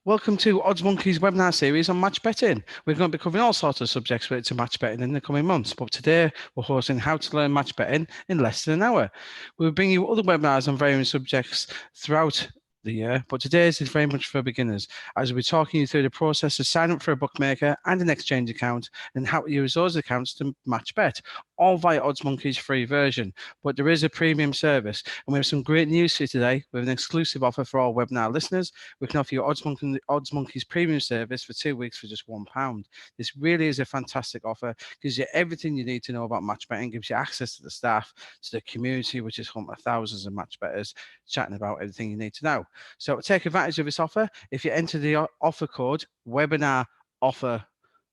Welcome to OddsMonkey's webinar series on match betting. We're going to be covering all sorts of subjects related to match betting in the coming months, but today we're hosting how to learn match betting in less than an hour. We'll bring you other webinars on varying subjects throughout the year, but today's is very much for beginners, as we'll be talking you through the process to sign up for a bookmaker and an exchange account and how to use those accounts to match bet, all via OddsMonkey's free version. But there is a premium service, and we have some great news for you today with an exclusive offer for all webinar listeners. We can offer you OddsMonkey's premium service for 2 weeks for just £1. This really is a fantastic offer, gives you everything you need to know about match betting, gives you access to the staff, to the community, which is home to thousands of match bettors, chatting about everything you need to know. So take advantage of this offer. If you enter the offer code webinar offer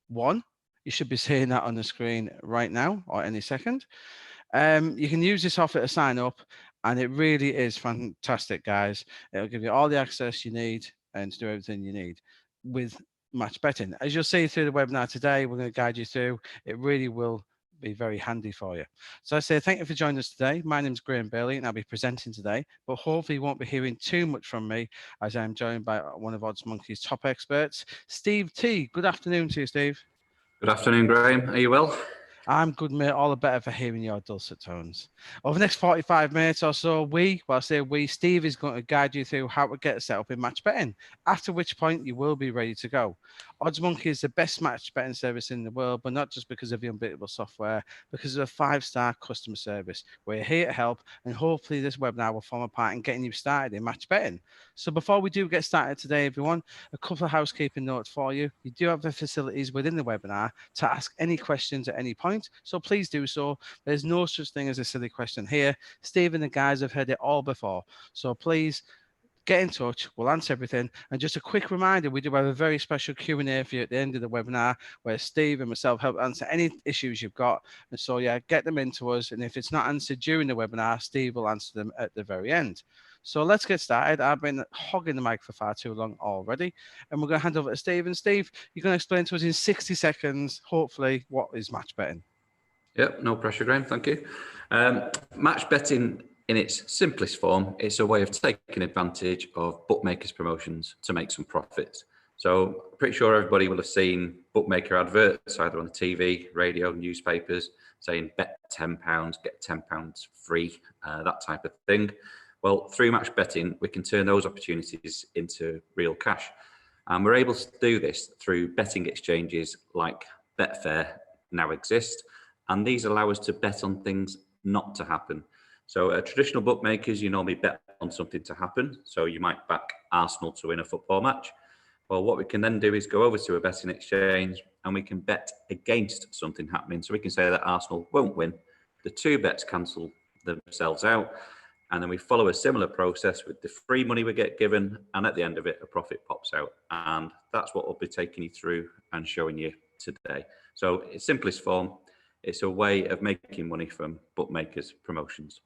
1, you should be seeing that on the screen right now or any second. You can use this offer to sign up, and it really is fantastic, guys. It'll give you all the access you need and to do everything you need with match betting. As you'll see through the webinar today, we're going to guide you through. It really will be very handy for you. So I say thank you for joining us today. My name is Graham Bailey and I'll be presenting today, but hopefully you won't be hearing too much from me, as I'm joined by one of OddsMonkey's top experts, Steve T. Good afternoon to you, Steve. Good afternoon, Graham. Are you well? I'm good, mate. All the better for hearing your dulcet tones. Over the next 45 minutes or so, Steve is going to guide you through how to get set up in match betting, after which point you will be ready to go. OddsMonkey is the best match betting service in the world, but not just because of the unbeatable software, because of a 5-star customer service. We're here to help, and hopefully this webinar will form a part in getting you started in match betting. So before we do get started today, everyone, a couple of housekeeping notes for you. You do have the facilities within the webinar to ask any questions at any point, so please do so. There's no such thing as a silly question here. Steve and the guys have heard it all before, so please get in touch. We'll answer everything. And just a quick reminder, we do have a very special Q&A for you at the end of the webinar, where Steve and myself help answer any issues you've got. And so, yeah, get them into us. And if it's not answered during the webinar, Steve will answer them at the very end. So let's get started. I've been hogging the mic for far too long already. And we're going to hand over to Steve. And Steve, you're going to explain to us in 60 seconds, hopefully, what is match betting. Yep, no pressure, Graham. Thank you. Match betting, in its simplest form, it's a way of taking advantage of bookmakers' promotions to make some profits. So I'm pretty sure everybody will have seen bookmaker adverts, either on the TV, radio, newspapers, saying bet £10, get £10 free, that type of thing. Well, through match betting, we can turn those opportunities into real cash. And we're able to do this through betting exchanges like Betfair now exist. And these allow us to bet on things not to happen. So traditional bookmakers, you normally bet on something to happen. So you might back Arsenal to win a football match. Well, what we can then do is go over to a betting exchange and we can bet against something happening. So we can say that Arsenal won't win. The two bets cancel themselves out. And then we follow a similar process with the free money we get given. And at the end of it, a profit pops out. And that's what we'll be taking you through and showing you today. So in simplest form, it's a way of making money from bookmakers' promotions.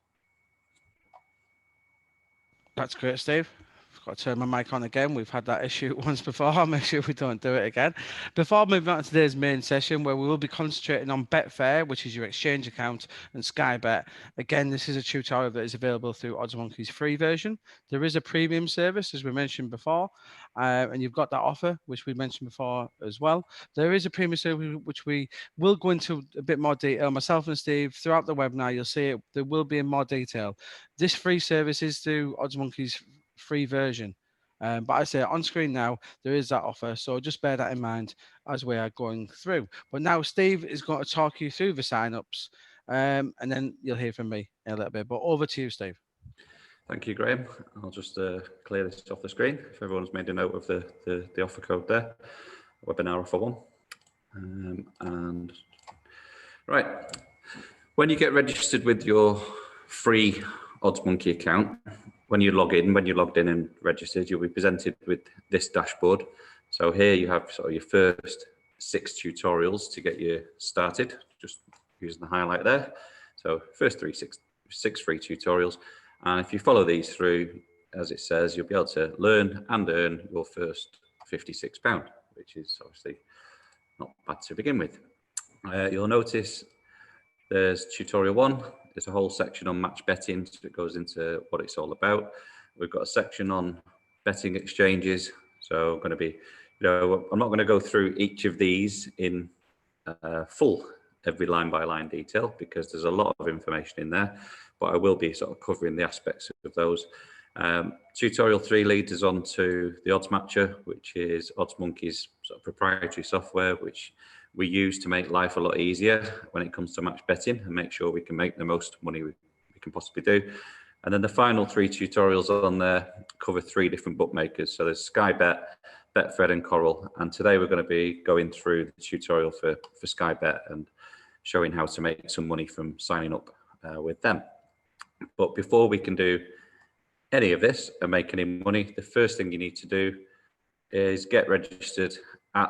That's great, Steve. I've got to turn my mic on again. We've had that issue once before. I'll make sure we don't do it again. Before moving on to today's main session, where we will be concentrating on Betfair, which is your exchange account, and Sky Bet. Again, this is a tutorial that is available through OddsMonkey's free version. There is a premium service, as we mentioned before, and you've got that offer, which we mentioned before as well. There is a premium service, which we will go into a bit more detail. Myself and Steve, throughout the webinar, you'll see it. There will be in more detail. This free service is through OddsMonkey's free version, but I say on screen now there is that offer, so just bear that in mind as we are going through. But now Steve is going to talk you through the sign-ups, and then you'll hear from me in a little bit. But over to you, Steve. Thank you, Graham. I'll just clear this off the screen if everyone's made a note of the offer code there, webinar offer 1. And right, when you get registered with your free OddsMonkey account, when you're logged in and registered, you'll be presented with this dashboard. So here you have sort of your first 6 tutorials to get you started, just using the highlight there. So first 6 free tutorials. And if you follow these through, as it says, you'll be able to learn and earn your first £56, which is obviously not bad to begin with. You'll notice there's tutorial 1. There's a whole section on match betting, so it goes into what it's all about. We've got a section on betting exchanges, So I'm going to be, I'm not going to go through each of these in full, every line by line detail, because there's a lot of information in there, but I will be sort of covering the aspects of those. Tutorial 3 leads us on to the odds matcher, which is OddsMonkey's sort of proprietary software, which we use to make life a lot easier when it comes to match betting and make sure we can make the most money we can possibly do. And then the final 3 tutorials on there cover 3 different bookmakers. So there's Sky Bet, Betfair and Coral. And today we're going to be going through the tutorial for Sky Bet and showing how to make some money from signing up with them. But before we can do any of this and make any money, the first thing you need to do is get registered at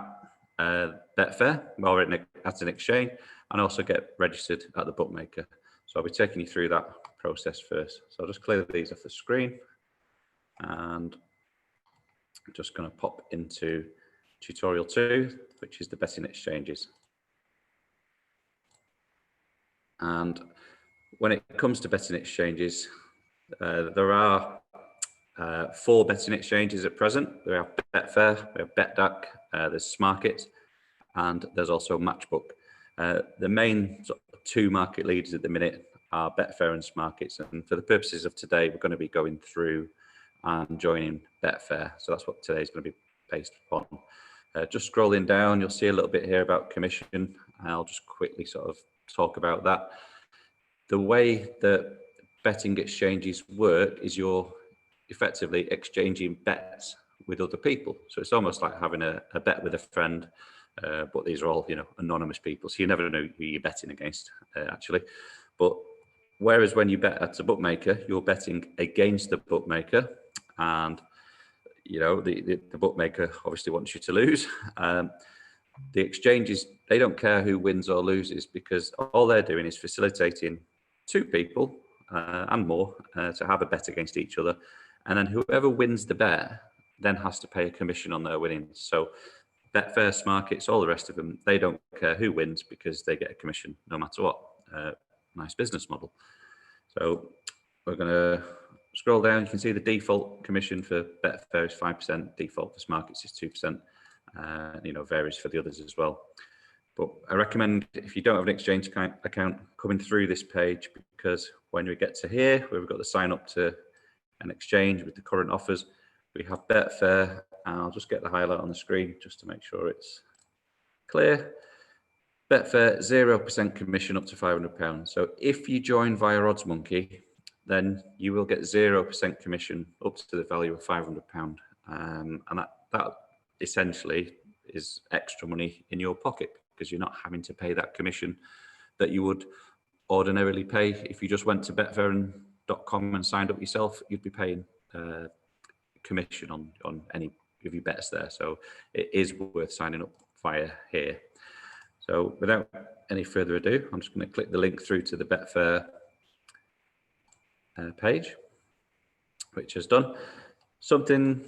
Betfair or at an exchange, and also get registered at the bookmaker. So I'll be taking you through that process first. So I'll just clear these off the screen, and I'm just going to pop into tutorial 2, which is the betting exchanges. And when it comes to betting exchanges, there are 4 betting exchanges at present. We have Betfair, we have BetDAC, there's Smarkets, and there's also Matchbook. The main sort of 2 market leaders at the minute are Betfair and Smarkets. And for the purposes of today, we're going to be going through and joining Betfair. So that's what today's going to be based upon. Just scrolling down, you'll see a little bit here about commission. I'll just quickly sort of talk about that. The way that betting exchanges work is you're effectively exchanging bets with other people. So it's almost like having a bet with a friend, but these are all, anonymous people. So you never know who you're betting against, actually. But whereas when you bet at a bookmaker, you're betting against the bookmaker, and the bookmaker obviously wants you to lose. The exchanges, they don't care who wins or loses, because all they're doing is facilitating 2 people and more to have a bet against each other. And then whoever wins the bet then has to pay a commission on their winnings. So Betfair, Smarkets, all the rest of them, they don't care who wins because they get a commission no matter what. Nice business model. So we're going to scroll down. You can see the default commission for Betfair is 5%, default for Smarkets is 2%. Varies for the others as well. But I recommend, if you don't have an exchange account, coming through this page, because when we get to here, where we've got the sign up to an exchange with the current offers, we have Betfair, and I'll just get the highlight on the screen just to make sure it's clear. Betfair, 0% commission up to £500. So if you join via OddsMonkey, then you will get 0% commission up to the value of £500. And that essentially is extra money in your pocket, because you're not having to pay that commission that you would ordinarily pay if you just went to betfair.com and signed up yourself. You'd be paying commission on any of your bets there. So it is worth signing up via here. So without any further ado, I'm just going to click the link through to the Betfair page, which is done. Something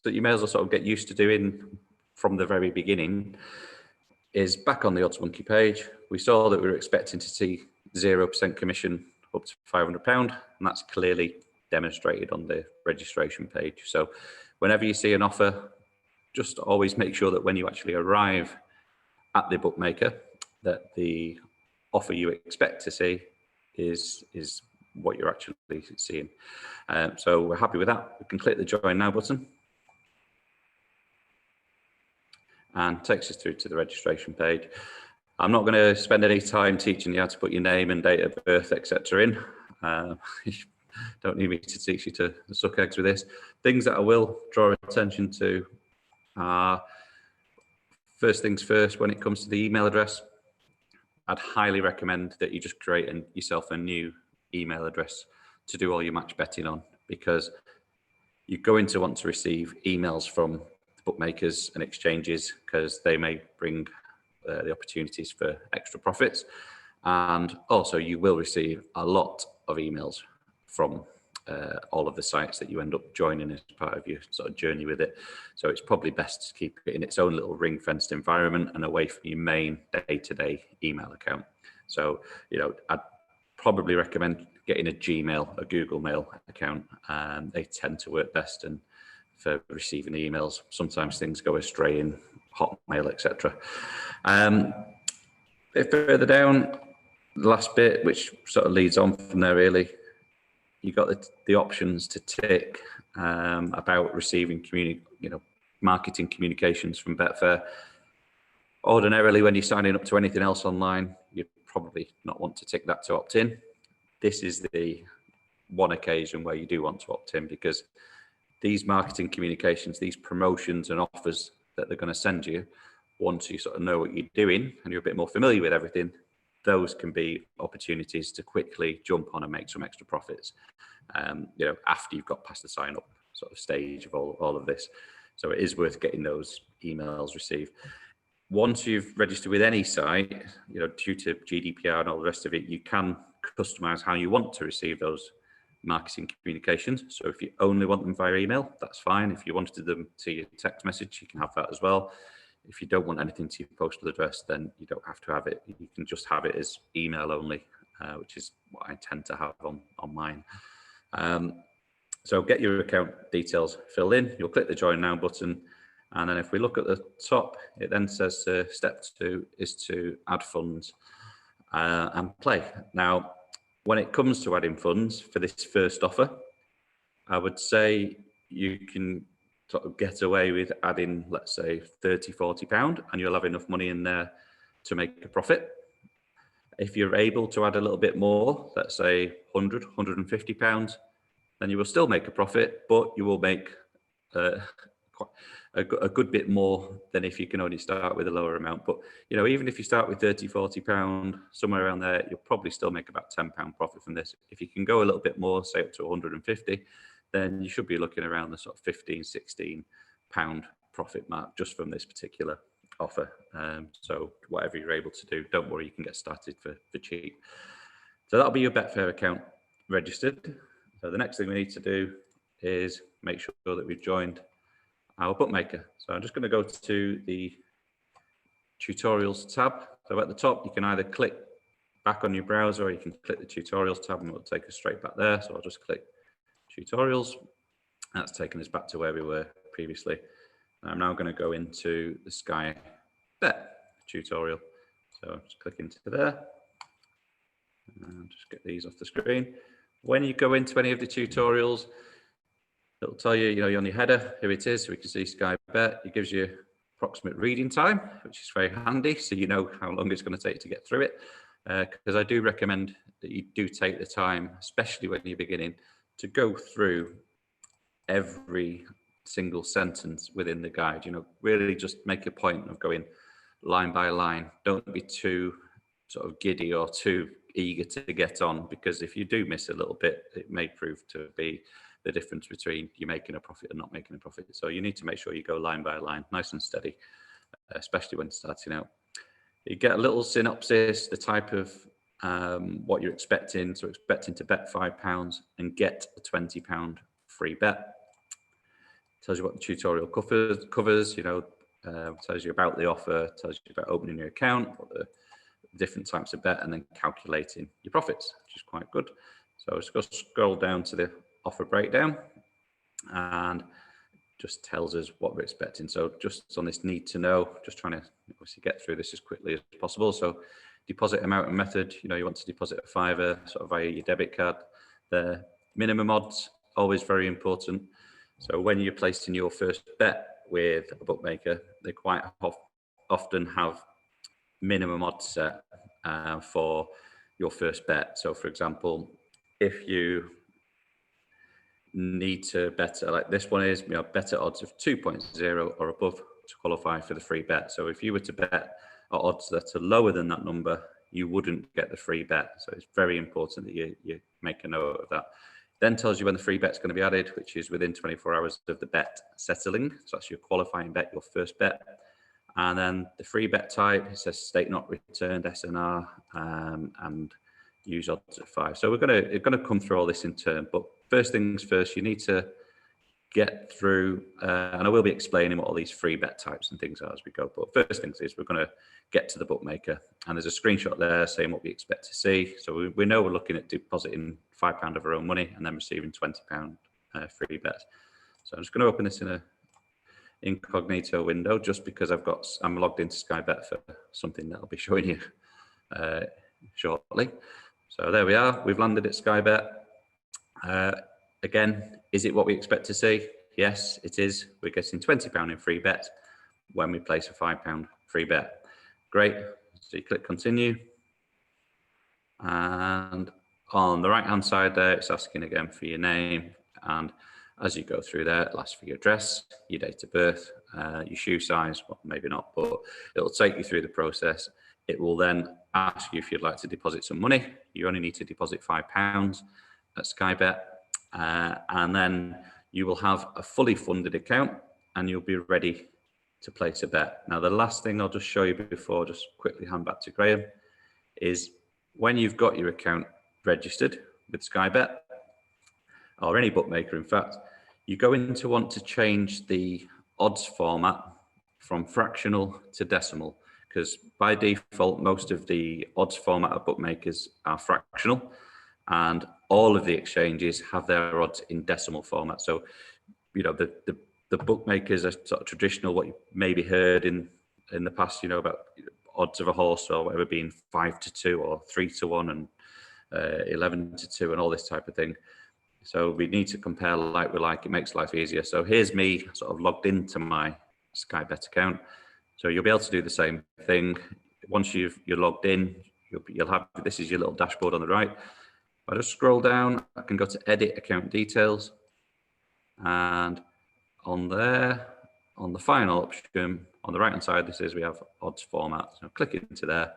that you may as well sort of get used to doing from the very beginning is back on the OddsMonkey page. We saw that we were expecting to see 0% commission up to £500, and that's clearly demonstrated on the registration page. So whenever you see an offer, just always make sure that when you actually arrive at the bookmaker, that the offer you expect to see is what you're actually seeing. So we're happy with that. We can click the Join Now button, and takes us through to the registration page. I'm not going to spend any time teaching you how to put your name and date of birth, etc. in. You don't need me to teach you to suck eggs with this. Things that I will draw attention to are, first things first, when it comes to the email address, I'd highly recommend that you just create yourself a new email address to do all your match betting on, because you're going to want to receive emails from bookmakers and exchanges, because they may bring the opportunities for extra profits. And also you will receive a lot of emails from all of the sites that you end up joining as part of your sort of journey with it. So it's probably best to keep it in its own little ring-fenced environment and away from your main day-to-day email account. So, I'd probably recommend getting a Gmail, a Google Mail account. They tend to work best, and for receiving the emails. Sometimes things go astray in Hotmail, etc. A bit further down, the last bit, which sort of leads on from there, really, you've got the options to tick about receiving marketing communications from Betfair. Ordinarily, when you're signing up to anything else online, you'd probably not want to tick that to opt in. This is the one occasion where you do want to opt in, because these marketing communications, these promotions and offers that they're going to send you, once you sort of know what you're doing and you're a bit more familiar with everything, those can be opportunities to quickly jump on and make some extra profits, after you've got past the sign up sort of stage of all of this. So it is worth getting those emails received. Once you've registered with any site, due to GDPR and all the rest of it, you can customize how you want to receive those marketing communications. So if you only want them via email, that's fine. If you wanted them to your text message, you can have that as well. If you don't want anything to your postal address, then you don't have to have it. You can just have it as email only, which is what I tend to have on mine. So get your account details filled in. You'll click the Join Now button. And then if we look at the top, it then says step 2 is to add funds and play. Now, when it comes to adding funds for this first offer, I would say you can sort of get away with adding, let's say, £30–40, and you'll have enough money in there to make a profit. If you're able to add a little bit more, let's say £100–150, then you will still make a profit, but you will make a good bit more than if you can only start with a lower amount. But even if you start with £30–40, somewhere around there, you'll probably still make about £10 profit from this. If you can go a little bit more, say up to 150, then you should be looking around the sort of £15–16 profit mark just from this particular offer. So whatever you're able to do, don't worry, you can get started for cheap. So that'll be your Betfair account registered. So the next thing we need to do is make sure that we've joined our bookmaker. So I'm just going to go to the tutorials tab. So at the top, you can either click back on your browser, or you can click the tutorials tab and it'll take us straight back there. So I'll just click tutorials. That's taken us back to where we were previously. And I'm now going to go into the Sky Bet tutorial. So just click into there and just get these off the screen. When you go into any of the tutorials, it'll tell you, you're on your header, here it is, so we can see Sky Bet. It gives you approximate reading time, which is very handy, so you know how long it's going to take to get through it. Because I do recommend that you do take the time, especially when you're beginning, to go through every single sentence within the guide. Really just make a point of going line by line. Don't be too sort of giddy or too eager to get on, because if you do miss a little bit, it may prove to be the difference between you making a profit and not making a profit. So you need to make sure you go line by line, nice and steady, especially when starting out. You get a little synopsis, the type of what you're expecting. So expecting to bet £5 and get a £20 free bet. Tells you what the tutorial covers, tells you about the offer, tells you about opening your account, what the different types of bet, and then calculating your profits, which is quite good. So let's go scroll down to the offer breakdown, and just tells us what we're expecting. So just on this need to know, just trying to obviously get through this as quickly as possible. So deposit amount and method, you want to deposit a £5 sort of via your debit card. The minimum odds, always very important. So when you're placing your first bet with a bookmaker, they quite often have minimum odds set for your first bet. So for example, if you need to bet, like this one is, better odds of 2.0 or above to qualify for the free bet. So if you were to bet at odds that are lower than that number, you wouldn't get the free bet. So it's very important that you make a note of that. Then tells you when the free bet's going to be added, which is within 24 hours of the bet settling. So that's your qualifying bet, your first bet. And then the free bet type, it says stake not returned, SNR, and use odds at 5. So we're going to come through all this in turn. But first things first, you need to get through, and I will be explaining what all these free bet types and things are as we go. But first things is we're going to get to the bookmaker, and there's a screenshot there saying what we expect to see. So we know we're looking at depositing £5 of our own money and then receiving £20 free bet. So I'm just going to open this in a incognito window just because I'm logged into Sky Bet for something that I'll be showing you shortly. So there we are. We've landed at Sky Bet. Again, is it what we expect to see? Yes, it is. We're getting £20 in free bet when we place a £5 free bet. Great. So you click continue. And on the right hand side there, it's asking again for your name. And as you go through there, it'll ask for your address, your date of birth, your shoe size, well, maybe not, but it'll take you through the process. It will then ask you if you'd like to deposit some money. You only need to deposit £5 at Sky Bet. And then you will have a fully funded account and you'll be ready to place a bet. Now, the last thing I'll just show you before, just quickly hand back to Graham, is when you've got your account registered with Sky Bet, or any bookmaker, in fact, you're going to want to change the odds format from fractional to decimal, because by default, most of the odds format of bookmakers are fractional, and all of the exchanges have their odds in decimal format. So, you know, the bookmakers are sort of traditional, what you maybe heard in the past, you know, about odds of a horse or whatever being 5-2 or 3-1 and 11-2 and all this type of thing. So we need to compare like with like. It makes life easier. So here's me sort of logged into my Sky Bet account. So you'll be able to do the same thing. Once you're logged in, you'll have, this is your little dashboard on the right. If I just scroll down, I can go to edit account details. And on there, on the final option, on the right hand side, this is we have odds format. So click into there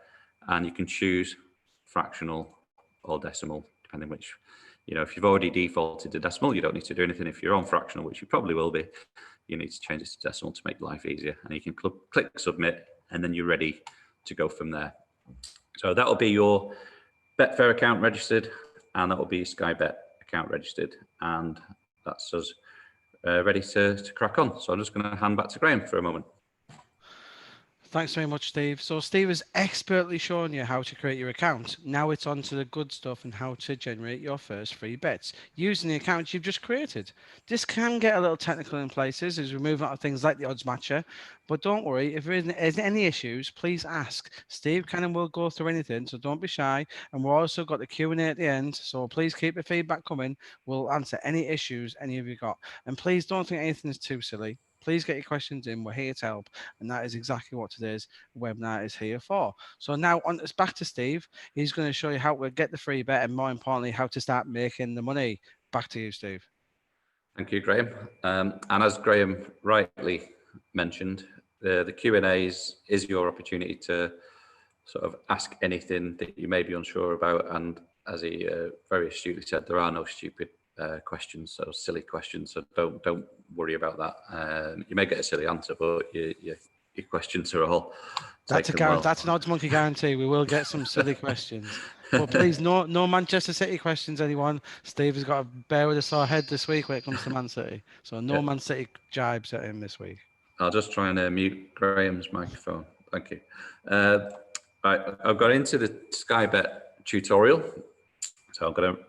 and you can choose fractional or decimal, depending which. You know, if you've already defaulted to decimal, you don't need to do anything. If you're on fractional, which you probably will be, you need to change this to decimal to make life easier. And you can click submit, and then you're ready to go from there. So that will be your Betfair account registered, and that will be Sky Bet account registered. And that's us ready to crack on. So I'm just going to hand back to Graham for a moment. Thanks very much, Steve. So Steve has expertly shown you how to create your account. Now it's on to the good stuff and how to generate your first free bets using the account you've just created. This can get a little technical in places as we move on to things like the odds matcher, but don't worry, if there is any issues, please ask. Steve can and will go through anything, so don't be shy. And we've also got the Q&A at the end, so please keep the feedback coming. We'll answer any issues any of you got. And please don't think anything is too silly. Please get your questions in. We're here to help. And that is exactly what today's webinar is here for. So now on it's back to Steve. He's going to show you how to get the free bet and more importantly, how to start making the money. Back to you, Steve. Thank you, Graham. And as Graham rightly mentioned, the Q&A is your opportunity to sort of ask anything that you may be unsure about. And as he very astutely said, there are no stupid questions, so silly questions. So don't worry about that. You may get a silly answer, but your questions are all. That's an OddsMonkey guarantee. We will get some silly questions, but please, no Manchester City questions, anyone. Steve has got to bear with a sore head this week when it comes to Man City, so no Man City jibes at him this week. I'll just try and mute Graham's microphone. Thank you. Right, I've got into the Sky Bet tutorial, so I'm going to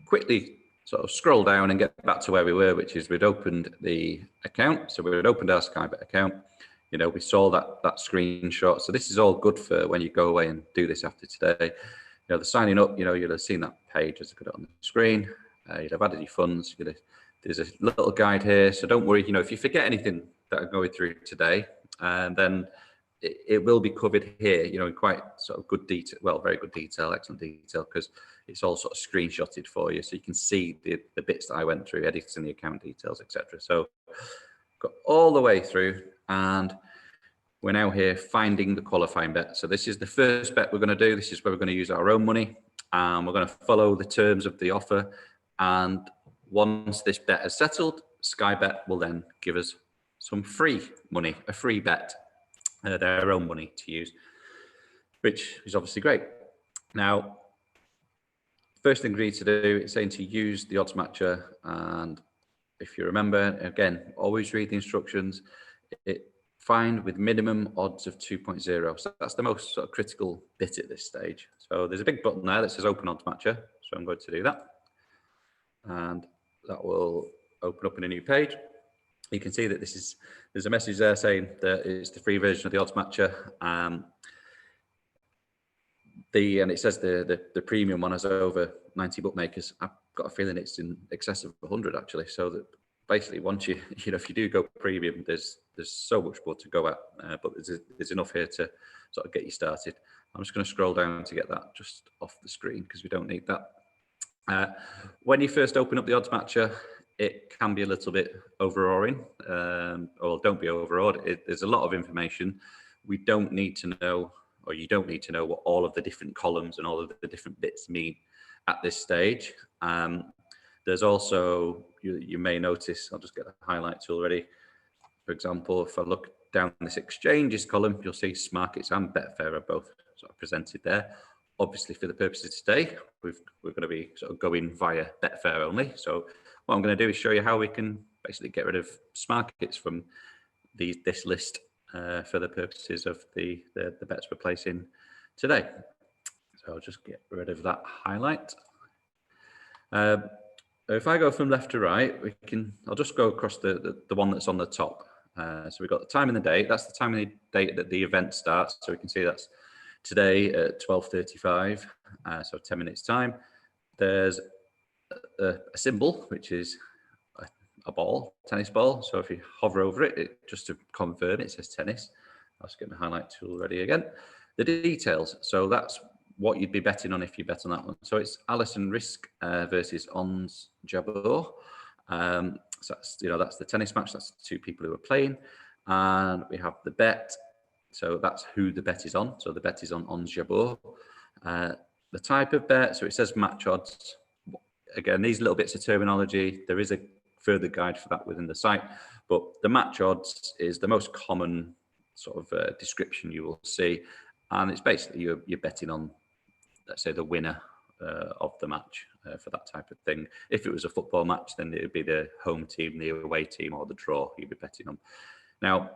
quickly sort of scroll down and get back to where we were, which is we'd opened the account. So we'd opened our Sky Bet account. You know, we saw that screenshot. So this is all good for when you go away and do this after today. You know, the signing up, you know, you'll have seen that page as I put it on the screen. You'll have added your funds. There's a little guide here. So don't worry, you know, if you forget anything that I'm going through today, then it will be covered here, you know, in quite sort of good detail, well, very good detail, excellent detail, because it's all sort of screenshotted for you. So you can see the bits that I went through, editing the account details, etc. So got all the way through, and we're now here finding the qualifying bet. So this is the first bet we're going to do. This is where we're going to use our own money, and we're going to follow the terms of the offer. And once this bet is settled, Sky Bet will then give us some free money, a free bet, their own money to use, which is obviously great. Now, first thing we need to do is saying to use the odds matcher. And if you remember, again, always read the instructions. Find with minimum odds of 2.0. So that's the most sort of critical bit at this stage. So there's a big button there that says open odds matcher. So I'm going to do that. And that will open up in a new page. You can see that there's a message there saying that it's the free version of the odds matcher. And it says the premium one has over 90 bookmakers. I've got a feeling it's in excess of 100 actually. So that basically, once if you do go premium, there's so much more to go at, but there's enough here to sort of get you started. I'm just going to scroll down to get that just off the screen because we don't need that. When you first open up the odds matcher, it can be a little bit overawing, or don't be overawed. There's a lot of information. We don't need to know, or you don't need to know, what all of the different columns and all of the different bits mean at this stage. There's also, you may notice, I'll just get the highlight tool ready. For example, if I look down this exchanges column, you'll see Smarkets and Betfair are both sort of presented there. Obviously, for the purposes of today, we're going to be sort of going via Betfair only. So what I'm going to do is show you how we can basically get rid of Smarkets from this list for the purposes of the bets we're placing today. So I'll just get rid of that highlight. If I go from left to right, I'll just go across the one that's on the top. So we've got the time and the date. That's the time and the date that the event starts. So we can see that's today at 12:35, so 10 minutes time. There's a symbol, which is a ball, tennis ball. So if you hover over it, just to confirm, it says tennis. I'll just get my highlight tool ready again. The details. So that's what you'd be betting on if you bet on that one. So it's Alison Risk versus Ons Jabeur. So that's the tennis match. That's the two people who are playing, and we have the bet. So that's who the bet is on. So the bet is on Ons Jabeur. The type of bet. So it says match odds. Again, these little bits of terminology. There is a further guide for that within the site, but the match odds is the most common sort of description you will see, and it's basically you're betting on, let's say, the winner of the match for that type of thing. If it was a football match, then it would be the home team, the away team, or the draw you'd be betting on. Now,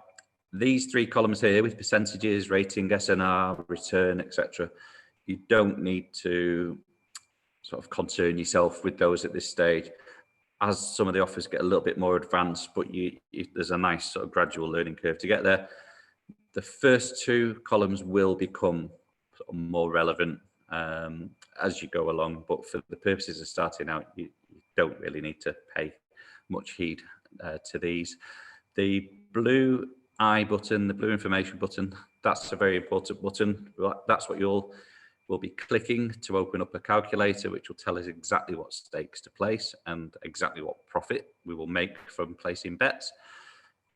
these three columns here with percentages, rating, SNR, return, etc., you don't need to sort of concern yourself with those at this stage. As some of the offers get a little bit more advanced, but there's a nice sort of gradual learning curve to get there. The first two columns will become sort of more relevant as you go along, but for the purposes of starting out, you don't really need to pay much heed to these. The blue I button, the blue information button, that's a very important button. That's what we'll be clicking to open up a calculator, which will tell us exactly what stakes to place and exactly what profit we will make from placing bets.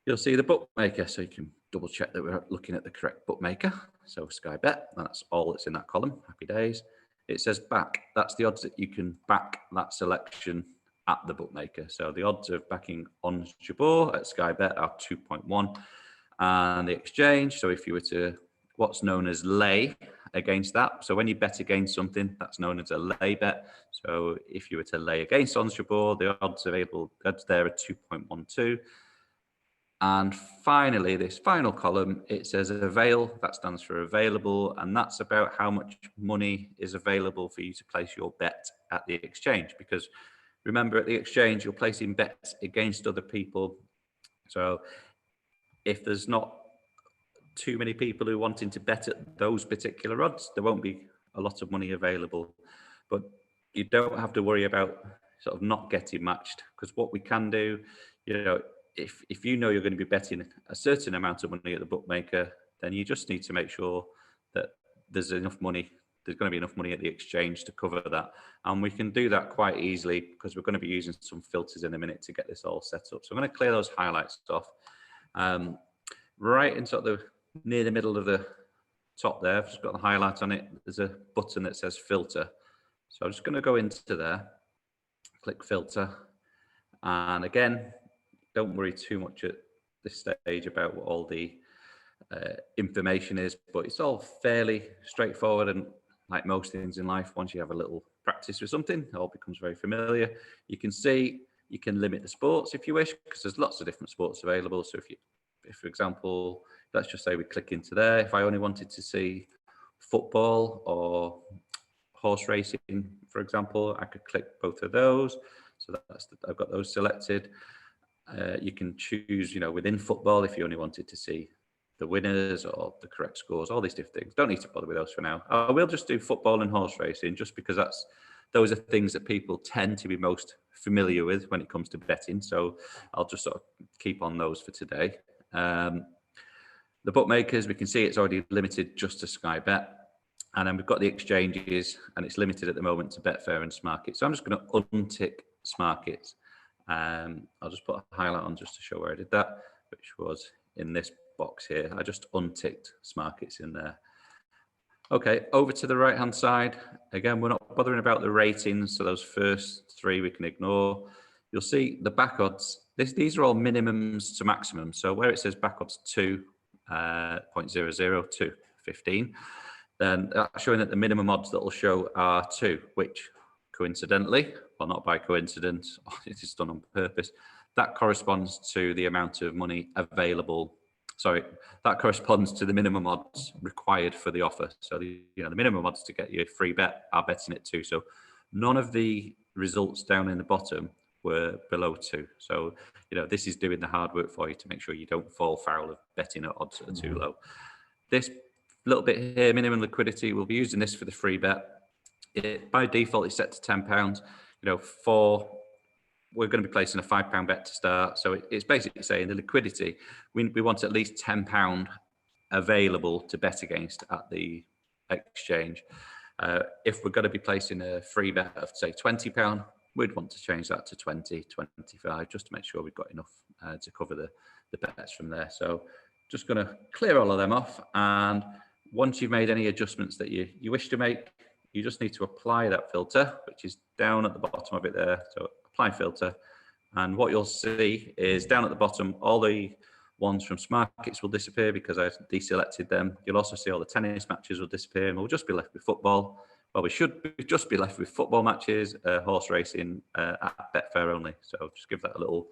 You'll see the bookmaker, so you can double check that we're looking at the correct bookmaker. So Sky Bet, that's all that's in that column. Happy days. It says back. That's the odds that you can back that selection at the bookmaker. So the odds of backing Ons Jabeur at Sky Bet are 2.1, and the exchange. So if you were to what's known as lay against that. So when you bet against something, that's known as a lay bet. So if you were to lay against Ons Jabeur, the odds available there are 2.12. And finally, this final column, it says avail. That stands for available, and that's about how much money is available for you to place your bet at the exchange. Because remember, at the exchange, you're placing bets against other people. So if there's not too many people who are wanting to bet at those particular odds, there won't be a lot of money available. But you don't have to worry about sort of not getting matched, because what we can do, if you know you're going to be betting a certain amount of money at the bookmaker, then you just need to make sure that there's enough money. There's going to be enough money at the exchange to cover that. And we can do that quite easily because we're going to be using some filters in a minute to get this all set up. So I'm going to clear those highlights off. Right in sort of near the middle of the top there, I've just got the highlight on it. There's a button that says filter. So I'm just going to go into there, click filter. And again, don't worry too much at this stage about what all the information is, but it's all fairly straightforward. And like most things in life, once you have a little practice with something, it all becomes very familiar. You can see, you can limit the sports if you wish, because there's lots of different sports available. So if for example, let's just say we click into there. If I only wanted to see football or horse racing, for example, I could click both of those. So I've got those selected. You can choose, within football, if you only wanted to see the winners or the correct scores, all these different things. Don't need to bother with those for now. I will just do football and horse racing, just because those are things that people tend to be most familiar with when it comes to betting. So I'll just sort of keep on those for today. The bookmakers, we can see it's already limited just to Sky Bet. And then we've got the exchanges, and it's limited at the moment to Betfair and Smarkets. So I'm just going to untick Smarkets. I'll just put a highlight on just to show where I did that, which was in this box here. I just unticked Smarkets in there. Okay, over to the right-hand side. Again, we're not bothering about the ratings, so those first three we can ignore. You'll see the back odds. These are all minimums to maximums. So where it says back odds 2.00 to 15, then that's showing that the minimum odds that will show are 2, which coincidentally, well, not by coincidence, it is done on purpose, that corresponds to the amount of money available. Sorry, that corresponds to the minimum odds required for the offer. So the minimum odds to get you a free bet are betting at 2. So none of the results down in the bottom were below 2. So this is doing the hard work for you to make sure you don't fall foul of betting at odds that are too low. This little bit here, minimum liquidity, we'll be using this for the free bet. By default, it's set to £10. We're going to be placing a £5 bet to start. So it's basically saying the liquidity, we want at least £10 available to bet against at the exchange. If we're going to be placing a free bet of, say, £20, we'd want to change that to 20, 25, just to make sure we've got enough to cover the bets from there. So just going to clear all of them off. And once you've made any adjustments that you wish to make, you just need to apply that filter, which is down at the bottom of it there. So apply filter. And what you'll see is down at the bottom, all the ones from Smarkets will disappear because I deselected them. You'll also see all the tennis matches will disappear, and we'll just be left with football. Well, we should just be left with football matches, horse racing at Betfair only. So just give that a little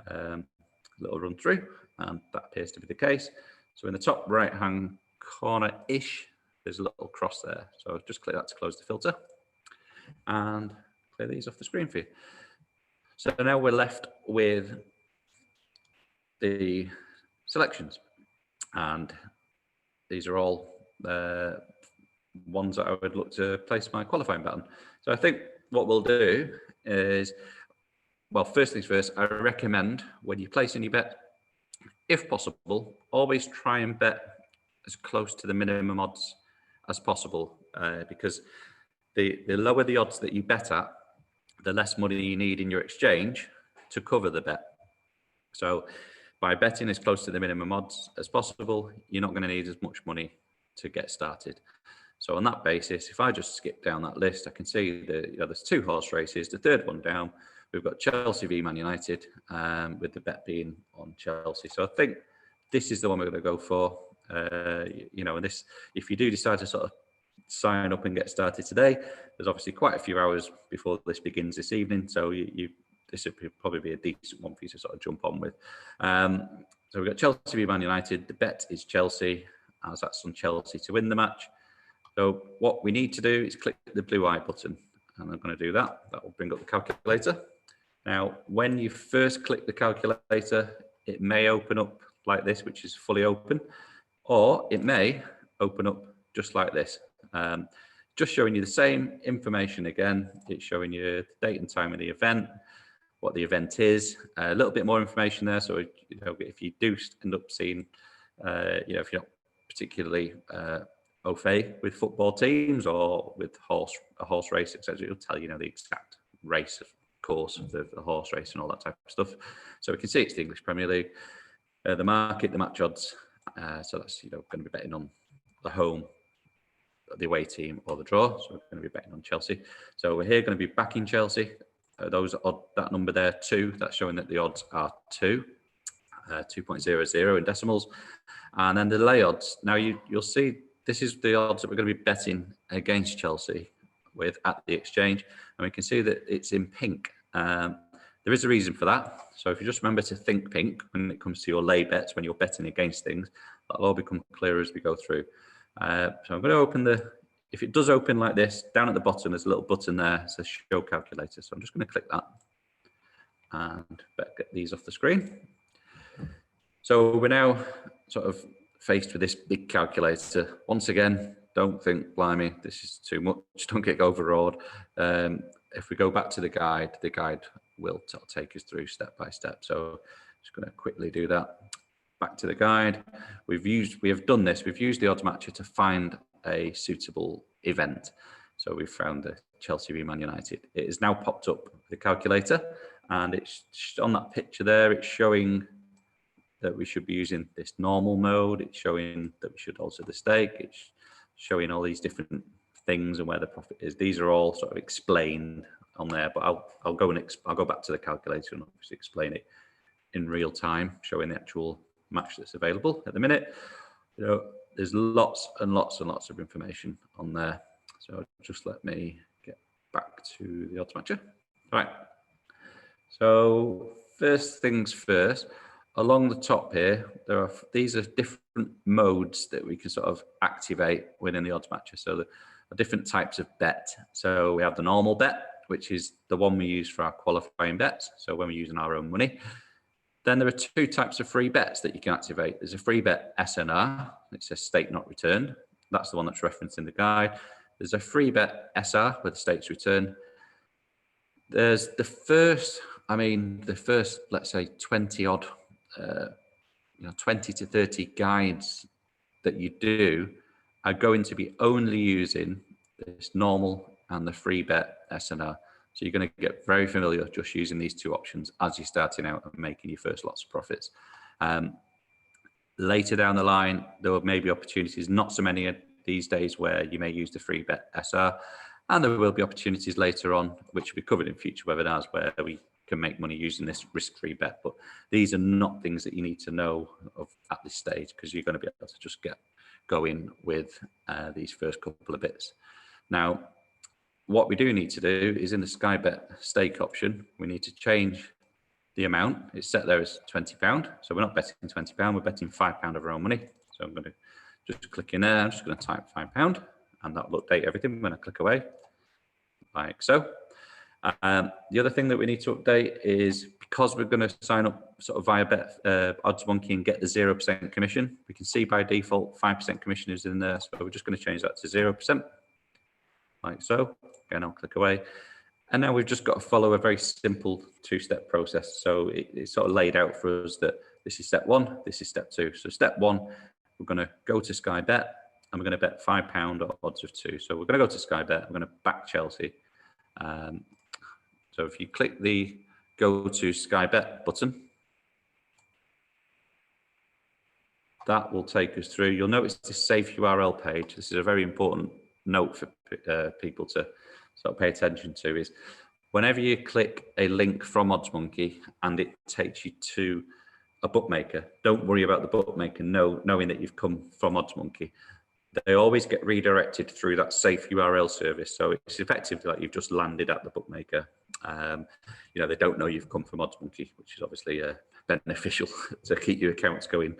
run through, and that appears to be the case. So in the top right-hand corner-ish, there's a little cross there. So just click that to close the filter and clear these off the screen for you. So now we're left with the selections, and these are all ones that I would look to place my qualifying bet on. So I think what we'll do is, well, first things first, I recommend when you place any bet, if possible, always try and bet as close to the minimum odds as possible, because the lower the odds that you bet at, the less money you need in your exchange to cover the bet. So by betting as close to the minimum odds as possible, you're not going to need as much money to get started. So on that basis, if I just skip down that list, I can see that there's 2 horse races. The third one down, we've got Chelsea v Man United, with the bet being on Chelsea. So I think this is the one we're going to go for. And this, if you do decide to sort of sign up and get started today, there's obviously quite a few hours before this begins this evening. So this would probably be a decent one for you to sort of jump on with. So we've got Chelsea v Man United. The bet is Chelsea, as that's on Chelsea to win the match. So what we need to do is click the blue I button, and I'm going to do that. That will bring up the calculator. Now, when you first click the calculator, it may open up like this, which is fully open, or it may open up just like this, just showing you the same information again. It's showing you the date and time of the event, what the event is, a little bit more information there. So if you do end up seeing, if you're not particularly au fait with football teams or with a horse race, etc., it'll tell you the exact race of course of the horse race and all that type of stuff. So we can see it's the English Premier League, the market, the match odds. So that's going to be betting on the home, the away team, or the draw. So we're going to be betting on Chelsea. So we're here going to be backing Chelsea. Those odd, that number there, 2, that's showing that the odds are 2, 2.00 in decimals. And then the lay odds. Now you'll see this is the odds that we're going to be betting against Chelsea with at the exchange. And we can see that it's in pink. There is a reason for that. So if you just remember to think pink when it comes to your lay bets, when you're betting against things, that'll all become clearer as we go through. So I'm going to open if it does open like this, down at the bottom, there's a little button there. It says show calculator. So I'm just going to click that. and better get these off the screen. So we're now sort of faced with this big calculator. Once again, don't think, blimey, this is too much, don't get overawed. If we go back to the guide will take us through step by step. So just going to quickly do that. Back to the guide. We've used the odds matcher to find a suitable event. So we've found the Chelsea v Man United. It is now popped up the calculator, and it's on that picture there. It's showing that we should be using this normal mode. It's showing that we should alter the stake. It's showing all these different things and where the profit is. These are all sort of explained on there, but I'll go back to the calculator and obviously explain it in real time, showing the actual match that's available at the minute. There's lots and lots and lots of information on there. So just let me get back to the odds matcher. All right. So first things first, along the top here, these are different modes that we can sort of activate within the odds matcher. So there are different types of bet. So we have the normal bet, which is the one we use for our qualifying bets. So when we're using our own money. Then there are two types of free bets that you can activate. There's a free bet SNR, it says stake not returned. That's the one that's referenced in the guide. There's a free bet SR where the stake's returned. There's the first, let's say 20 odd, 20 to 30 guides that you do are going to be only using this normal and the free bet SNR. So you're going to get very familiar just using these two options as you're starting out and making your first lots of profits. Later down the line, there may be opportunities, not so many these days, where you may use the free bet SR, and there will be opportunities later on, which will be covered in future webinars, where we can make money using this risk-free bet. But these are not things that you need to know of at this stage, because you're going to be able to just get going with these first couple of bits. Now, what we do need to do is in the Sky Bet stake option, we need to change the amount. It's set there as £20. So we're not betting £20, we're betting £5 of our own money. So I'm going to just click in there. I'm just going to type £5, and that will update everything when I click away, like so. The other thing that we need to update is, because we're going to sign up sort of via OddsMonkey and get the 0% commission, we can see by default 5% commission is in there. So we're just going to change that to 0%, like so. Again, I'll click away. And now we've just got to follow a very simple two-step process. So it's sort of laid out for us that this is step one, this is step two. So step one, we're going to go to Sky Bet, and we're going to bet £5 at odds of 2. So we're going to go to Sky Bet, we're going to back Chelsea. So if you click the Go to Sky Bet button, that will take us through. You'll notice this safe URL page. This is a very important note for people to sort of pay attention to, is whenever you click a link from OddsMonkey and it takes you to a bookmaker, don't worry about the bookmaker knowing that you've come from OddsMonkey. They always get redirected through that safe URL service. So it's effectively like you've just landed at the bookmaker. They don't know you've come from OddsMonkey, which is obviously beneficial to keep your accounts going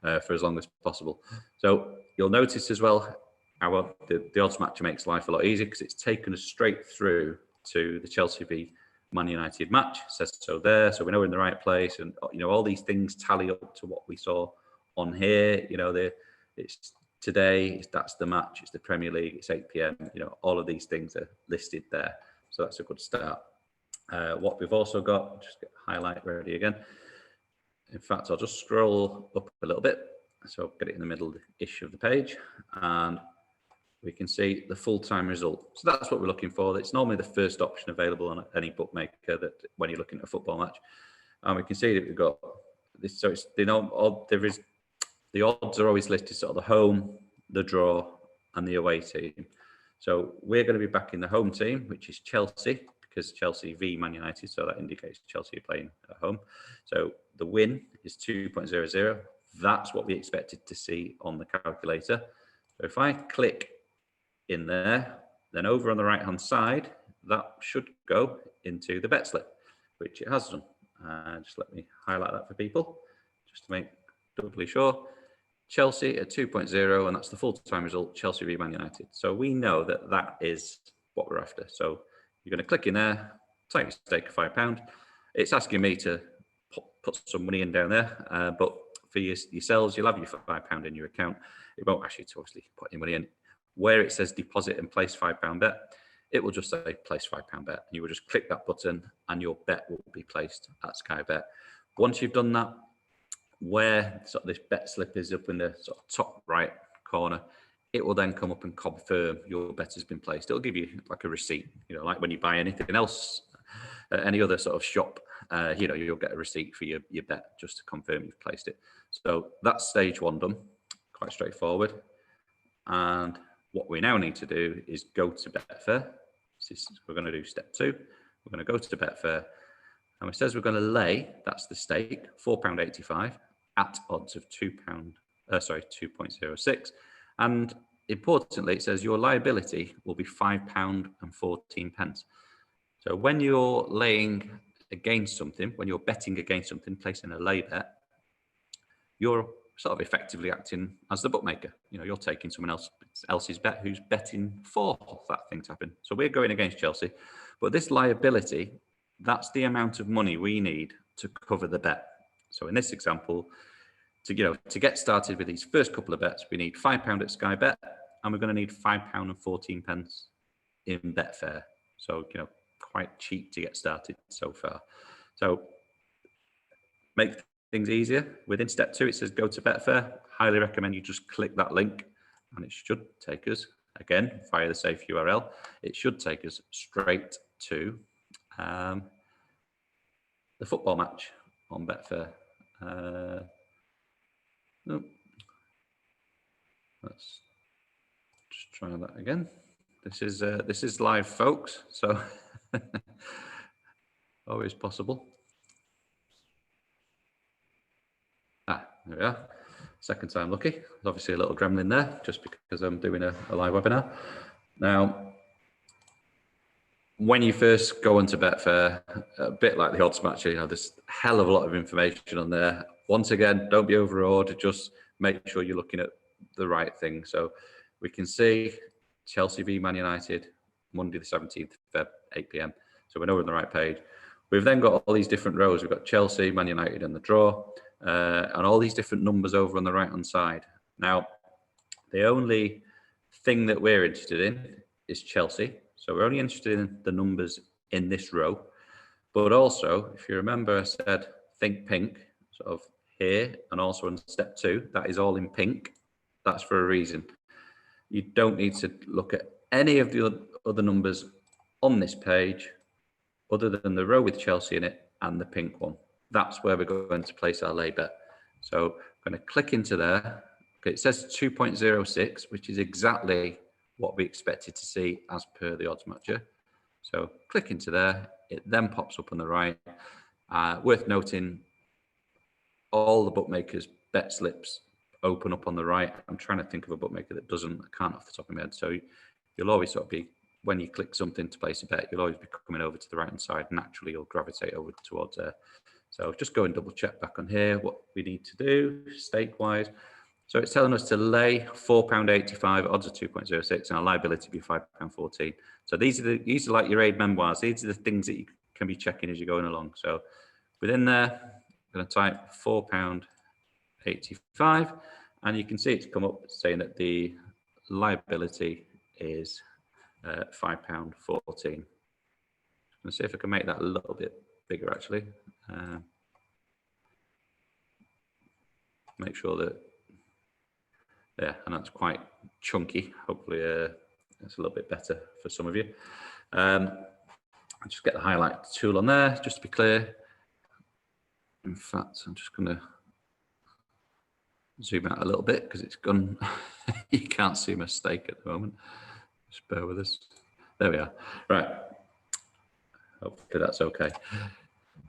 for as long as possible. So you'll notice as well, the odds matcher makes life a lot easier, because it's taken us straight through to the Chelsea v Man United match. It says so there, so we know we're in the right place, and all these things tally up to what we saw on here. It's today, that's the match, it's the Premier League, it's 8 p.m. All of these things are listed there, so that's a good start. What we've also got, just get highlight ready again. In fact, I'll just scroll up a little bit, so get it in the middle-ish of the page, and we can see the full-time result. So that's what we're looking for. It's normally the first option available on any bookmaker that when you're looking at a football match. And we can see that we've got this. So it's, the odds are always listed sort of the home, the draw, and the away team. So we're going to be backing the home team, which is Chelsea, because Chelsea v Man United. So that indicates Chelsea are playing at home. So the win is 2.00. That's what we expected to see on the calculator. So if I click in there, then over on the right hand side, that should go into the bet slip, which it has done. Just let me highlight that for people, just to make doubly sure. Chelsea at 2.0, and that's the full-time result, Chelsea v Man United. So we know that that is what we're after. So you're going to click in there, type your stake of £5, it's asking me to put some money in down there, but for yourselves, you'll have your £5 in your account. It won't ask you to obviously put any money in. Where it says deposit and place £5 bet, it will just say place £5 bet. You will just click that button and your bet will be placed at Sky Bet. Once you've done that, where sort of this bet slip is up in the sort of top right corner, it will then come up and confirm your bet has been placed. It'll give you like a receipt, like when you buy anything else, any other sort of shop, you'll get a receipt for your bet just to confirm you've placed it. So that's stage one done, quite straightforward. And what we now need to do is go to Betfair. We're going to do step 2. We're going to go to Betfair, and it says we're going to lay, that's the stake, £4.85 at odds of £2.06. And importantly, it says your liability will be £5.14. So when you're laying against something, when you're betting against something, placing a lay bet, you're sort of effectively acting as the bookmaker. You're taking someone else's bet who's betting for that thing to happen. So we're going against Chelsea, but this liability, that's the amount of money we need to cover the bet. So in this example, to get started with these first couple of bets, we need £5 at Sky Bet, and we're going to need £5.14 in Betfair. So quite cheap to get started so far. So make things easier. Within step 2, it says go to Betfair. Highly recommend you just click that link, and it should take us, again, via the safe URL, it should take us straight to the football match on Betfair. Let's just try that again. This is live, folks, so always possible. There we are. Second time lucky. There's obviously a little gremlin there, just because I'm doing a live webinar. Now, when you first go into Betfair, a bit like the OddsMonkey, there's a hell of a lot of information on there. Once again, don't be overawed. Just make sure you're looking at the right thing. So we can see Chelsea v Man United, Monday the 17th of Feb, 8 p.m. So we're over on the right page. We've then got all these different rows. We've got Chelsea, Man United, and the draw. And all these different numbers over on the right-hand side. Now, the only thing that we're interested in is Chelsea. So we're only interested in the numbers in this row. But also, if you remember, I said think pink, sort of here, and also in step 2, that is all in pink. That's for a reason. You don't need to look at any of the other numbers on this page other than the row with Chelsea in it and the pink one. That's where we're going to place our lay bet. So I'm going to click into there. Okay, it says 2.06, which is exactly what we expected to see as per the OddsMonkey. So click into there. It then pops up on the right. Worth noting, all the bookmakers' bet slips open up on the right. I'm trying to think of a bookmaker that doesn't. I can't off the top of my head. So you'll always sort of be, when you click something to place a bet, you'll always be coming over to the right-hand side. Naturally, you'll gravitate over towards there. So just go and double check back on here what we need to do stake-wise. So it's telling us to lay £4.85, odds of 2.06, and our liability be £5.14. So these are like your aid memoirs. These are the things that you can be checking as you're going along. So within there, I'm going to type £4.85, and you can see it's come up saying that the liability is £5.14. I'm going to see if I can make that a little bit bigger, actually. Make sure that, yeah, and that's quite chunky. Hopefully it's a little bit better for some of you. I'll just get the highlight tool on there, just to be clear. In fact, I'm just going to zoom out a little bit because it's gone. You can't see my stake at the moment. Just bear with us. There we are. Right. Hopefully that's okay.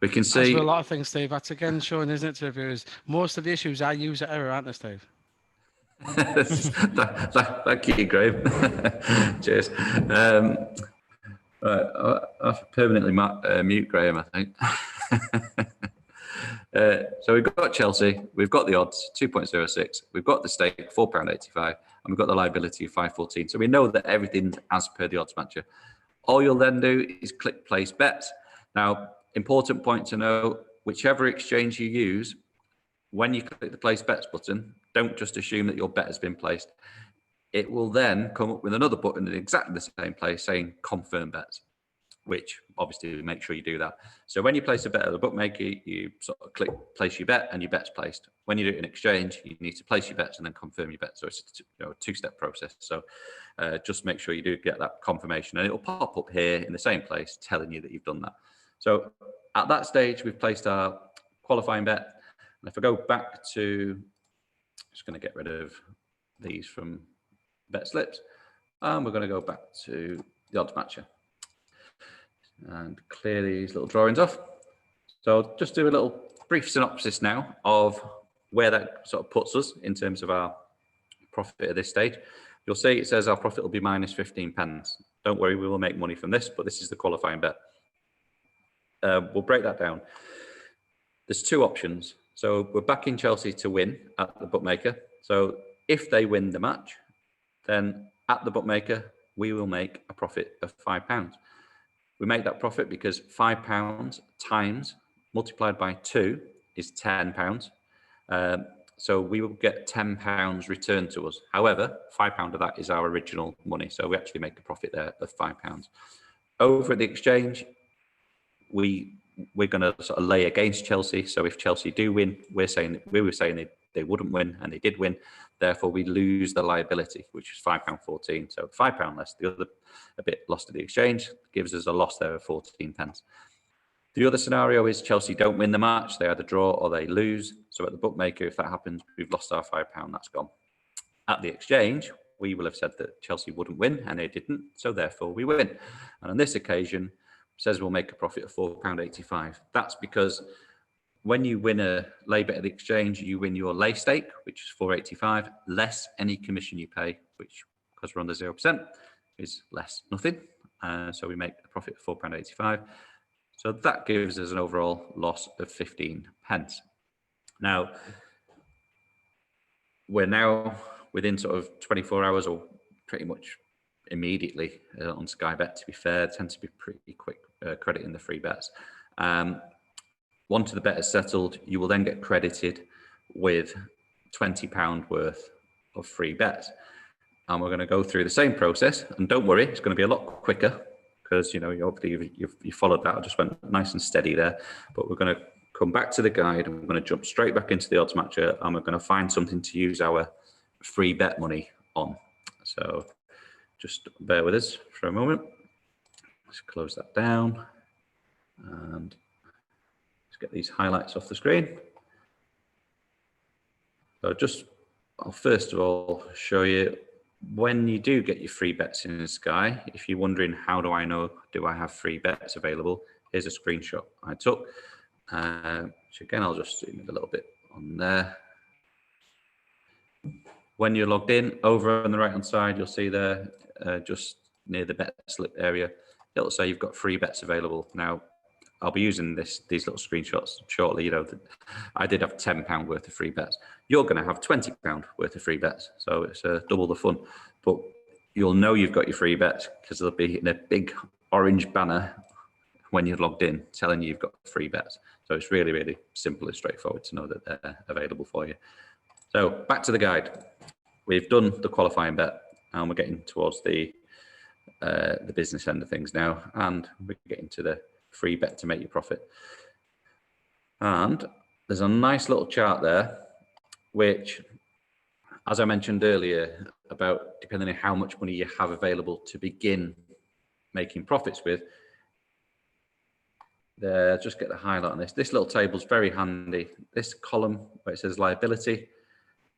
We can see. As with a lot of things, Steve, that's again showing, isn't it, to reviewers? Most of the issues are user error, aren't they, Steve? Thank you, Graham. Cheers. Right, I'll permanently mute Graham, I think. So we've got Chelsea, we've got the odds, 2.06, we've got the stake, £4.85, and we've got the liability of £5.14. So we know that everything's as per the OddsMonkey. All you'll then do is click place bets. Now, important point to note, whichever exchange you use, when you click the place bets button, don't just assume that your bet has been placed. It will then come up with another button in exactly the same place saying confirm bets, which obviously make sure you do that. So when you place a bet at the bookmaker, you sort of click place your bet and your bet's placed. When you do it in exchange, you need to place your bets and then confirm your bet. So it's a two-step process. So just make sure you do get that confirmation, and it will pop up here in the same place telling you that you've done that. So at that stage, we've placed our qualifying bet. And if I go back to, just going to get rid of these from bet slips, and we're going to go back to the odds matcher and clear these little drawings off. So I'll just do a little brief synopsis now of where that sort of puts us in terms of our profit at this stage. You'll see it says our profit will be minus 15 pence. Don't worry, we will make money from this, but this is the qualifying bet. We'll break that down. There's two options. So we're backing Chelsea to win at the bookmaker. So if they win the match, then at the bookmaker, we will make a profit of £5. We make that profit because £5 times multiplied by 2 is £10. So we will get £10 returned to us. However, £5 of that is our original money. So we actually make a profit there of £5. Over at the exchange, we're going to sort of lay against Chelsea. So if Chelsea do win, we were saying they wouldn't win, and they did win. Therefore, we lose the liability, which is £5.14. So £5 less. The other a bit lost at the exchange gives us a loss there of 14 pence. The other scenario is Chelsea don't win the match. They either draw or they lose. So at the bookmaker, if that happens, we've lost our £5. That's gone. At the exchange, we will have said that Chelsea wouldn't win, and they didn't. So therefore, we win. And on this occasion, it says we'll make a profit of £4.85. That's because when you win a lay bet at the exchange, you win your lay stake, which is £4.85, less any commission you pay, which, because we're under 0%, is less nothing. So we make a profit of £4.85. So that gives us an overall loss of 15 pence. Now, we're now within sort of 24 hours or pretty much immediately on Sky Bet, to be fair, tends to be pretty quick crediting the free bets. Once the bet is settled, you will then get credited with £20 worth of free bets. And we're going to go through the same process. And don't worry, it's going to be a lot quicker because, hopefully you followed that. I just went nice and steady there. But we're going to come back to the guide and we're going to jump straight back into the odds matcher, and we're going to find something to use our free bet money on. So just bear with us for a moment. Let's close that down and let's get these highlights off the screen. So I'll first of all show you when you do get your free bets in Sky. If you're wondering, how do I know, do I have free bets available? Here's a screenshot I took. Which again, I'll just zoom in a little bit on there. When you're logged in, over on the right hand side, you'll see there, just near the bet slip area, it'll say you've got free bets available. Now, I'll be using these little screenshots shortly. I did have £10 worth of free bets. You're going to have £20 worth of free bets, so it's double the fun. But you'll know you've got your free bets because they'll be in a big orange banner when you're logged in, telling you've got free bets. So it's really, really simple and straightforward to know that they're available for you. So back to the guide. We've done the qualifying bet, and we're getting towards the business end of things now, and we're getting to the free bet to make your profit. And there's a nice little chart there, which, as I mentioned earlier, about depending on how much money you have available to begin making profits with, there, just get the highlight on this. This little table is very handy. This column where it says liability,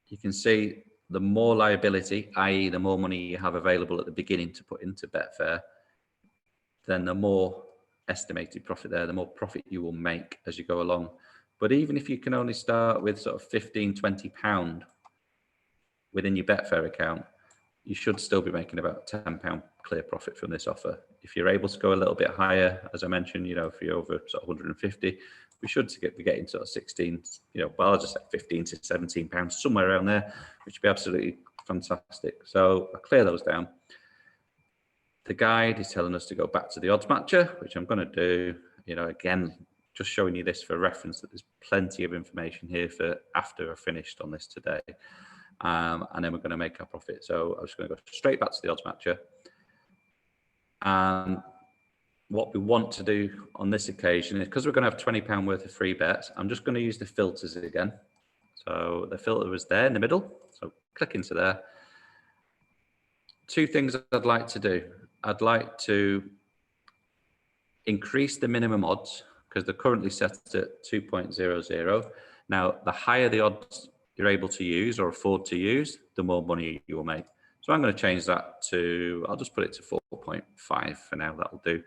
you can see the more liability, i.e. the more money you have available at the beginning to put into Betfair, then the more estimated profit there, the more profit you will make as you go along. But even if you can only start with sort of £15, £20 within your Betfair account, you should still be making about £10 clear profit from this offer. If you're able to go a little bit higher, as I mentioned, if you're over sort of 150, we should be getting sort of 16, well, I'll just say 15 to 17 pounds, somewhere around there, which would be absolutely fantastic. So I'll clear those down. The guide is telling us to go back to the odds matcher, which I'm going to do, You know, again, just showing you this for reference, that there's plenty of information here for after I've finished on this today. And then we're going to make our profit. So I'm just going to go straight back to the odds matcher. And what we want to do on this occasion is, because we're going to have £20 worth of free bets, I'm just going to use the filters again. So the filter was there in the middle. So click into there. Two things I'd like to do. I'd like to increase the minimum odds, because they're currently set at 2.00. Now, the higher the odds you're able to use or afford to use, the more money you will make. So I'm going to change that to, I'll just put it to 4.5 for now, that'll do.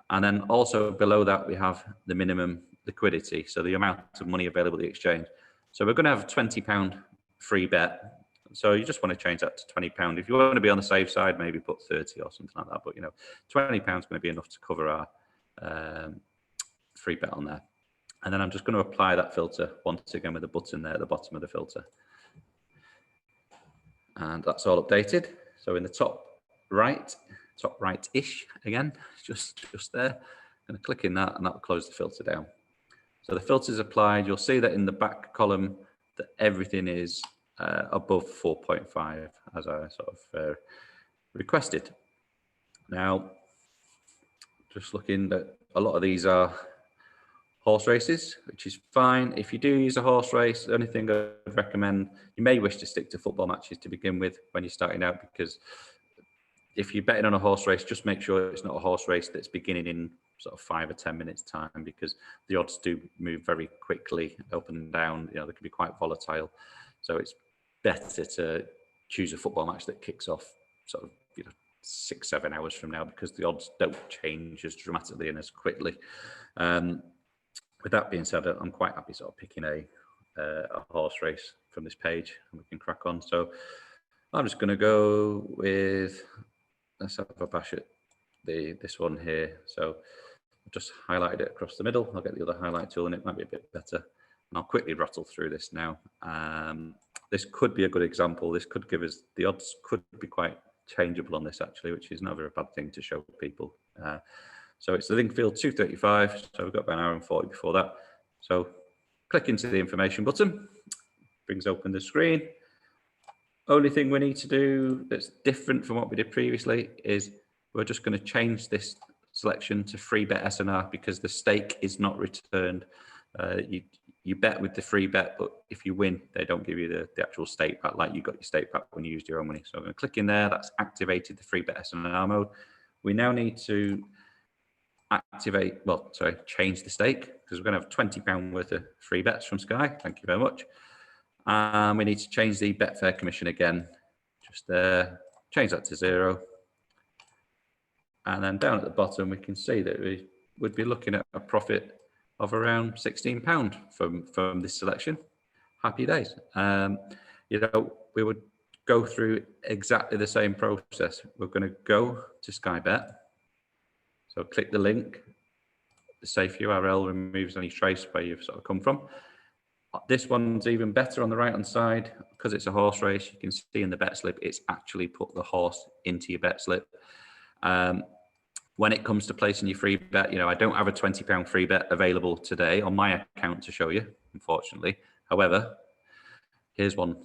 And then also below that, we have the minimum liquidity, so the amount of money available at the exchange. So we're going to have a £20 free bet. So you just want to change that to £20. If you want to be on the safe side, maybe put 30 or something like that. But, you know, £20 is going to be enough to cover our free bet on there. And then I'm just going to apply that filter once again with a button there at the bottom of the filter. And that's all updated. So in the top right-ish again, just there, I'm going to click in that and that will close the filter down. So the filter's applied. You'll see that in the back column that everything is above 4.5 as I sort of requested. Now, just looking that a lot of these are horse races, which is fine. If you do use a horse race, the only thing I'd recommend, you may wish to stick to football matches to begin with when you're starting out, because if you're betting on a horse race, just make sure it's not a horse race that's beginning in sort of 5 or 10 minutes time, because the odds do move very quickly up and down. You know, they can be quite volatile. So it's better to choose a football match that kicks off sort of, you know, 6-7 hours from now, because the odds don't change as dramatically and as quickly. With that being said, I'm quite happy sort of picking a horse race from this page, and we can crack on. So I'm just going to go with, let's have a bash at this one here. So I've just highlighted it across the middle. I'll get the other highlight tool and it might be a bit better. And I'll quickly rattle through this now. This could be a good example. This could give us, the odds could be quite changeable on this actually, which is never a bad thing to show people. So it's the Lingfield 235. So we've got about an hour and 40 before that. So click into the information button, brings open the screen. Only thing we need to do that's different from what we did previously is we're just going to change this selection to free bet SNR, because the stake is not returned. You bet with the free bet, but if you win, they don't give you the actual stake back like you got your stake back when you used your own money. So I'm going to click in there. That's activated the free bet SNR mode. We now need to change the stake, because we're going to have £20 worth of free bets from Sky. Thank you very much. We need to change the Betfair commission again, just there, change that to 0. And then down at the bottom, we can see that we would be looking at a profit of around £16 from this selection. Happy days. You know, we would go through exactly the same process. We're going to go to Sky Bet. So click the link. The safe URL removes any trace where you've sort of come from. This one's even better on the right-hand side, because it's a horse race. You can see in the bet slip, it's actually put the horse into your bet slip. When it comes to placing your free bet, you know, I don't have a £20 free bet available today on my account to show you, unfortunately. However, here's one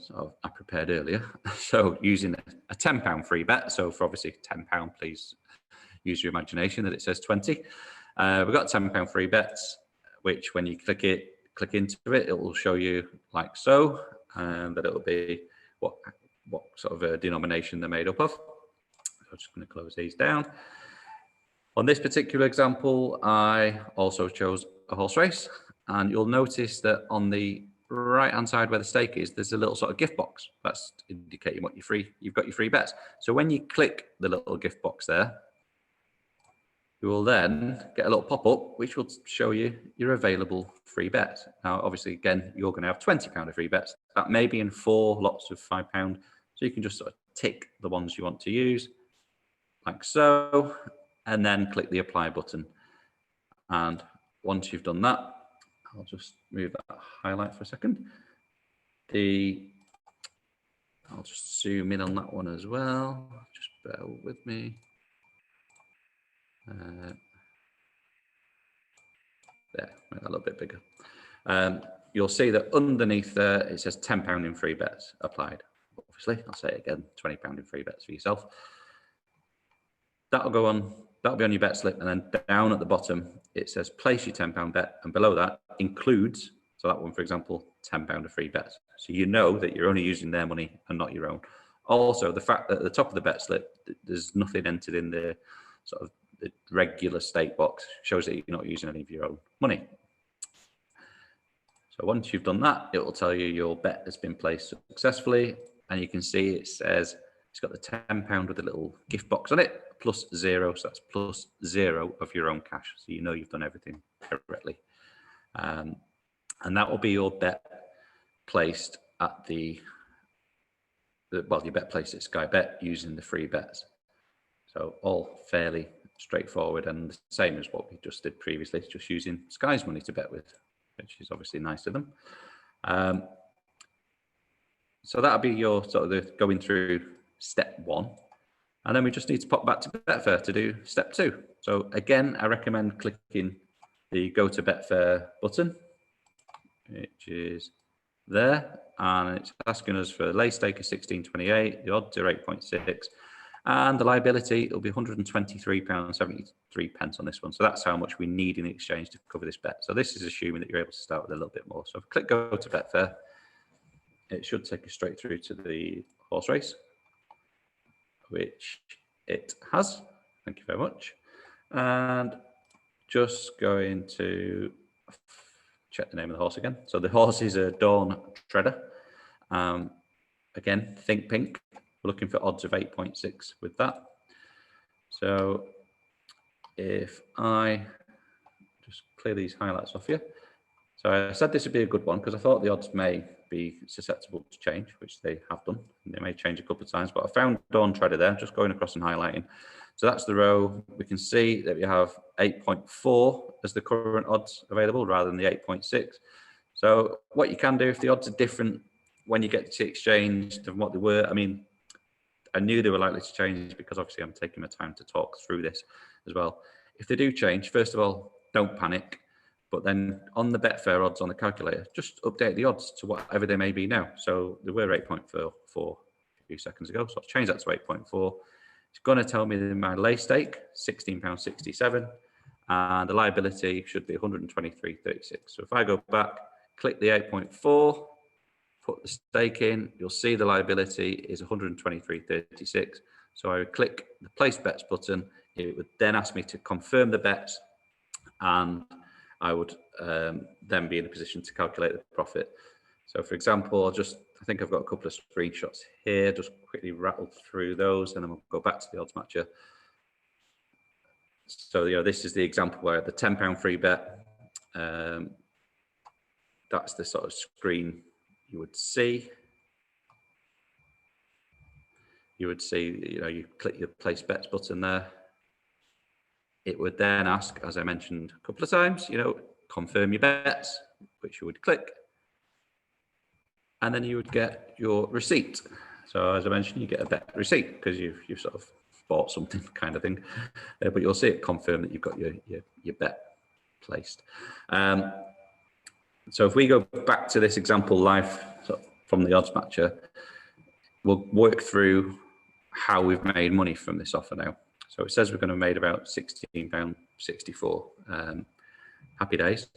I prepared earlier. So using a £10 free bet. So for obviously £10, please use your imagination that it says 20. We've got £10 free bets, which when you click into it, it will show you like so, that it will be what sort of a denomination they're made up of. I'm just going to close these down. On this particular example, I also chose a horse race, and you'll notice that on the right-hand side where the stake is, there's a little sort of gift box. That's indicating what you've got your free bets. So when you click the little gift box there, you will then get a little pop-up which will show you your available free bets. Now, obviously, again, you're going to have £20 of free bets. That may be in 4 lots of £5, so you can just sort of tick the ones you want to use, like so, and then click the apply button. And once you've done that, I'll just move that highlight for a second. I'll just zoom in on that one as well. Just bear with me. There, make that a little bit bigger. You'll see that underneath there, it says £10 in free bets applied. Obviously, I'll say it again, £20 in free bets for yourself. That'll be on your bet slip, and then down at the bottom, it says place your £10 bet, and below that includes, so that one, for example, £10 of free bets. So you know that you're only using their money and not your own. Also, the fact that at the top of the bet slip, there's nothing entered in the sort of the regular stake box shows that you're not using any of your own money. So once you've done that, it will tell you your bet has been placed successfully, and you can see it says it's got the £10 with a little gift box on it, +0, so that's +0 of your own cash. So you know you've done everything correctly. And that will be your bet placed at your bet placed at Sky Bet using the free bets. So all fairly straightforward and the same as what we just did previously, just using Sky's money to bet with, which is obviously nice of them. So that'll be your sort of going through step 1. And then we just need to pop back to Betfair to do step 2. So again, I recommend clicking the Go to Betfair button, which is there. And it's asking us for a lay stake of 16.28, the odds are 8.6. And the liability, it'll be £123.73 on this one. So that's how much we need in the exchange to cover this bet. So this is assuming that you're able to start with a little bit more. So if I click Go to Betfair, it should take us straight through to the horse race, which it has. Thank you very much. And just going to check the name of the horse again. So the horse is a Dawn Treader. Again, think pink. We're looking for odds of 8.6 with that. So if I just clear these highlights off here. So I said this would be a good one because I thought the odds may be susceptible to change, which they have done. They may change a couple of times, but I found Dawn Treader there, just going across and highlighting. So that's the row. We can see that we have 8.4 as the current odds available rather than the 8.6. So what you can do if the odds are different when you get to exchange than what they were, I mean, I knew they were likely to change because obviously I'm taking my time to talk through this as well. If they do change, first of all, don't panic. But then on the Betfair odds on the calculator, just update the odds to whatever they may be now. So they were 8.44 a few seconds ago. So I've changed that to 8.4. It's going to tell me that my lay stake, £16.67, and the liability should be 123.36. So if I go back, click the 8.4, put the stake in, you'll see the liability is 123.36. So I would click the place bets button. It would then ask me to confirm the bets, and I would then be in a position to calculate the profit. So for example, I think I've got a couple of screenshots here, just quickly rattle through those and then we'll go back to the odds matcher. So, this is the example where the £10 free bet, that's the sort of screen you would see. You would see, you click your place bets button there. It would then ask, as I mentioned a couple of times, confirm your bets, which you would click. And then you would get your receipt. So as I mentioned, you get a bet receipt because you've sort of bought something kind of thing. But you'll see it confirm that you've got your bet placed. So if we go back to this example live from the odds matcher, we'll work through how we've made money from this offer now. So it says we're going to have made about £16.64. Happy days.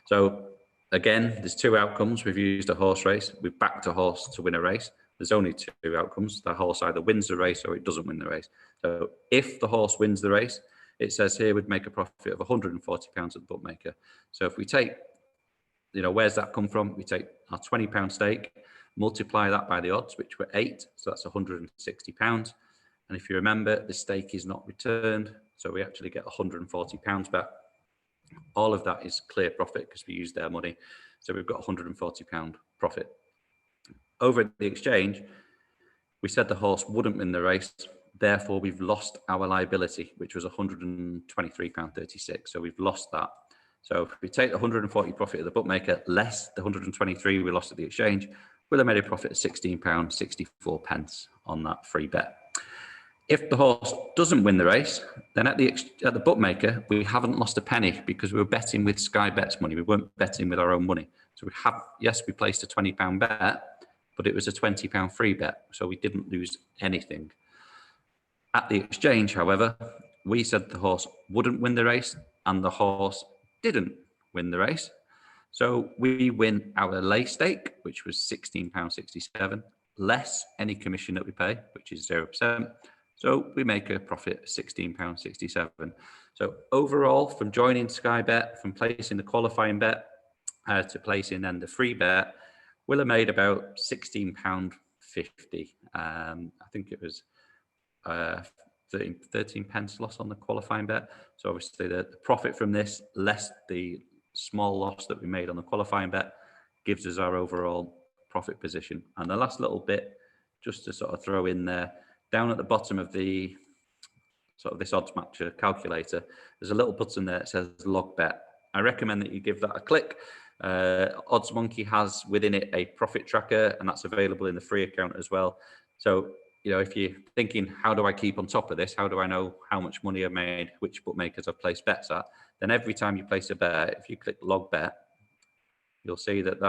So again, there's 2 outcomes. We've used a horse race. We've backed a horse to win a race. There's only 2 outcomes. The horse either wins the race or it doesn't win the race. So if the horse wins the race, it says here we'd make a profit of £140 at the bookmaker. So if we take, where's that come from? We take our £20 stake, multiply that by the odds, which were 8. So that's £160. And if you remember, the stake is not returned. So we actually get £140 back. All of that is clear profit because we used their money. So we've got £140 profit. Over at the exchange, we said the horse wouldn't win the race. Therefore, we've lost our liability, which was £123.36. So we've lost that. So if we take the 140 profit of the bookmaker less the 123 we lost at the exchange, we'll have made a profit of £16.64 on that free bet. If the horse doesn't win the race, then at the bookmaker, we haven't lost a penny because we were betting with Sky Bet's money. We weren't betting with our own money. So we placed a £20 bet, but it was a £20 free bet. So we didn't lose anything. At the exchange, however, we said the horse wouldn't win the race and the horse didn't win the race. So we win our lay stake, which was £16.67, less any commission that we pay, which is 0%. So we make a profit of £16.67. So overall, from joining Sky Bet, from placing the qualifying bet to placing then the free bet, we'll have made about £16.50. I think it was 13 pence loss on the qualifying bet. So obviously the profit from this, less the small loss that we made on the qualifying bet, gives us our overall profit position. And the last little bit, just to sort of throw in there, down at the bottom of the sort of this odds matcher calculator, there's a little button there that says log bet. I recommend that you give that a click. OddsMonkey has within it a profit tracker, and that's available in the free account as well. So, if you're thinking, how do I keep on top of this? How do I know how much money I've made, which bookmakers I've placed bets at? Then every time you place a bet, if you click log bet, you'll see that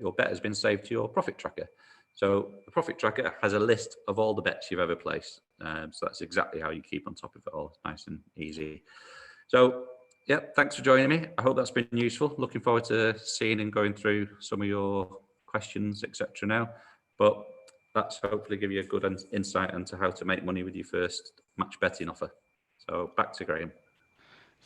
your bet has been saved to your profit tracker. So the profit tracker has a list of all the bets you've ever placed. So that's exactly how you keep on top of it all. It's nice and easy. So, yeah, thanks for joining me. I hope that's been useful. Looking forward to seeing and going through some of your questions, etc. now. But that's hopefully give you a good insight into how to make money with your first match betting offer. So back to Graham.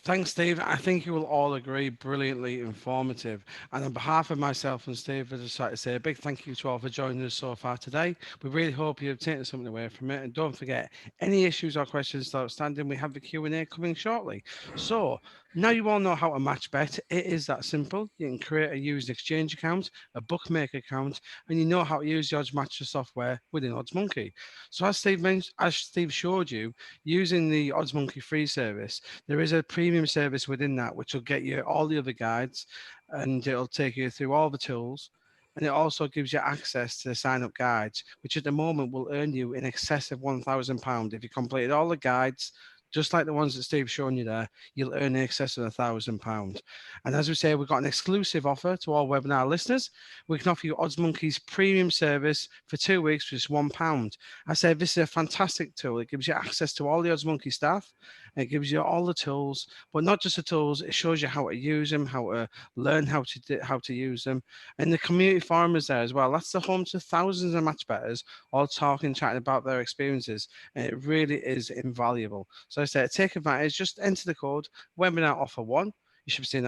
Thanks, Steve. I think you will all agree, brilliantly informative. And on behalf of myself and Steve, I'd just like to say a big thank you to all for joining us so far today. We really hope you've taken something away from it. And don't forget, any issues or questions still outstanding, we have the Q&A coming shortly. So now you all know how to match bet. It is that simple. You can create a used exchange account, a bookmaker account, and you know how to use the odds matcher software within OddsMonkey. So as Steve showed you, using the OddsMonkey free service, there is a premium service within that, which will get you all the other guides, and it'll take you through all the tools. And it also gives you access to the sign-up guides, which at the moment will earn you in excess of £1,000. If you completed all the guides, just like the ones that Steve's shown you there, you'll earn in excess of £1,000. And as we say, we've got an exclusive offer to all webinar listeners. We can offer you OddsMonkey's premium service for 2 weeks for just £1. I say this is a fantastic tool. It gives you access to all the OddsMonkey staff. It gives you all the tools, but not just the tools. It shows you how to use them, how to learn how to use them. And the community forum is there as well. That's the home to thousands of match bettors, all talking, chatting about their experiences. And it really is invaluable. So I say, take advantage. Just enter the code webinar offer 1. You should be seeing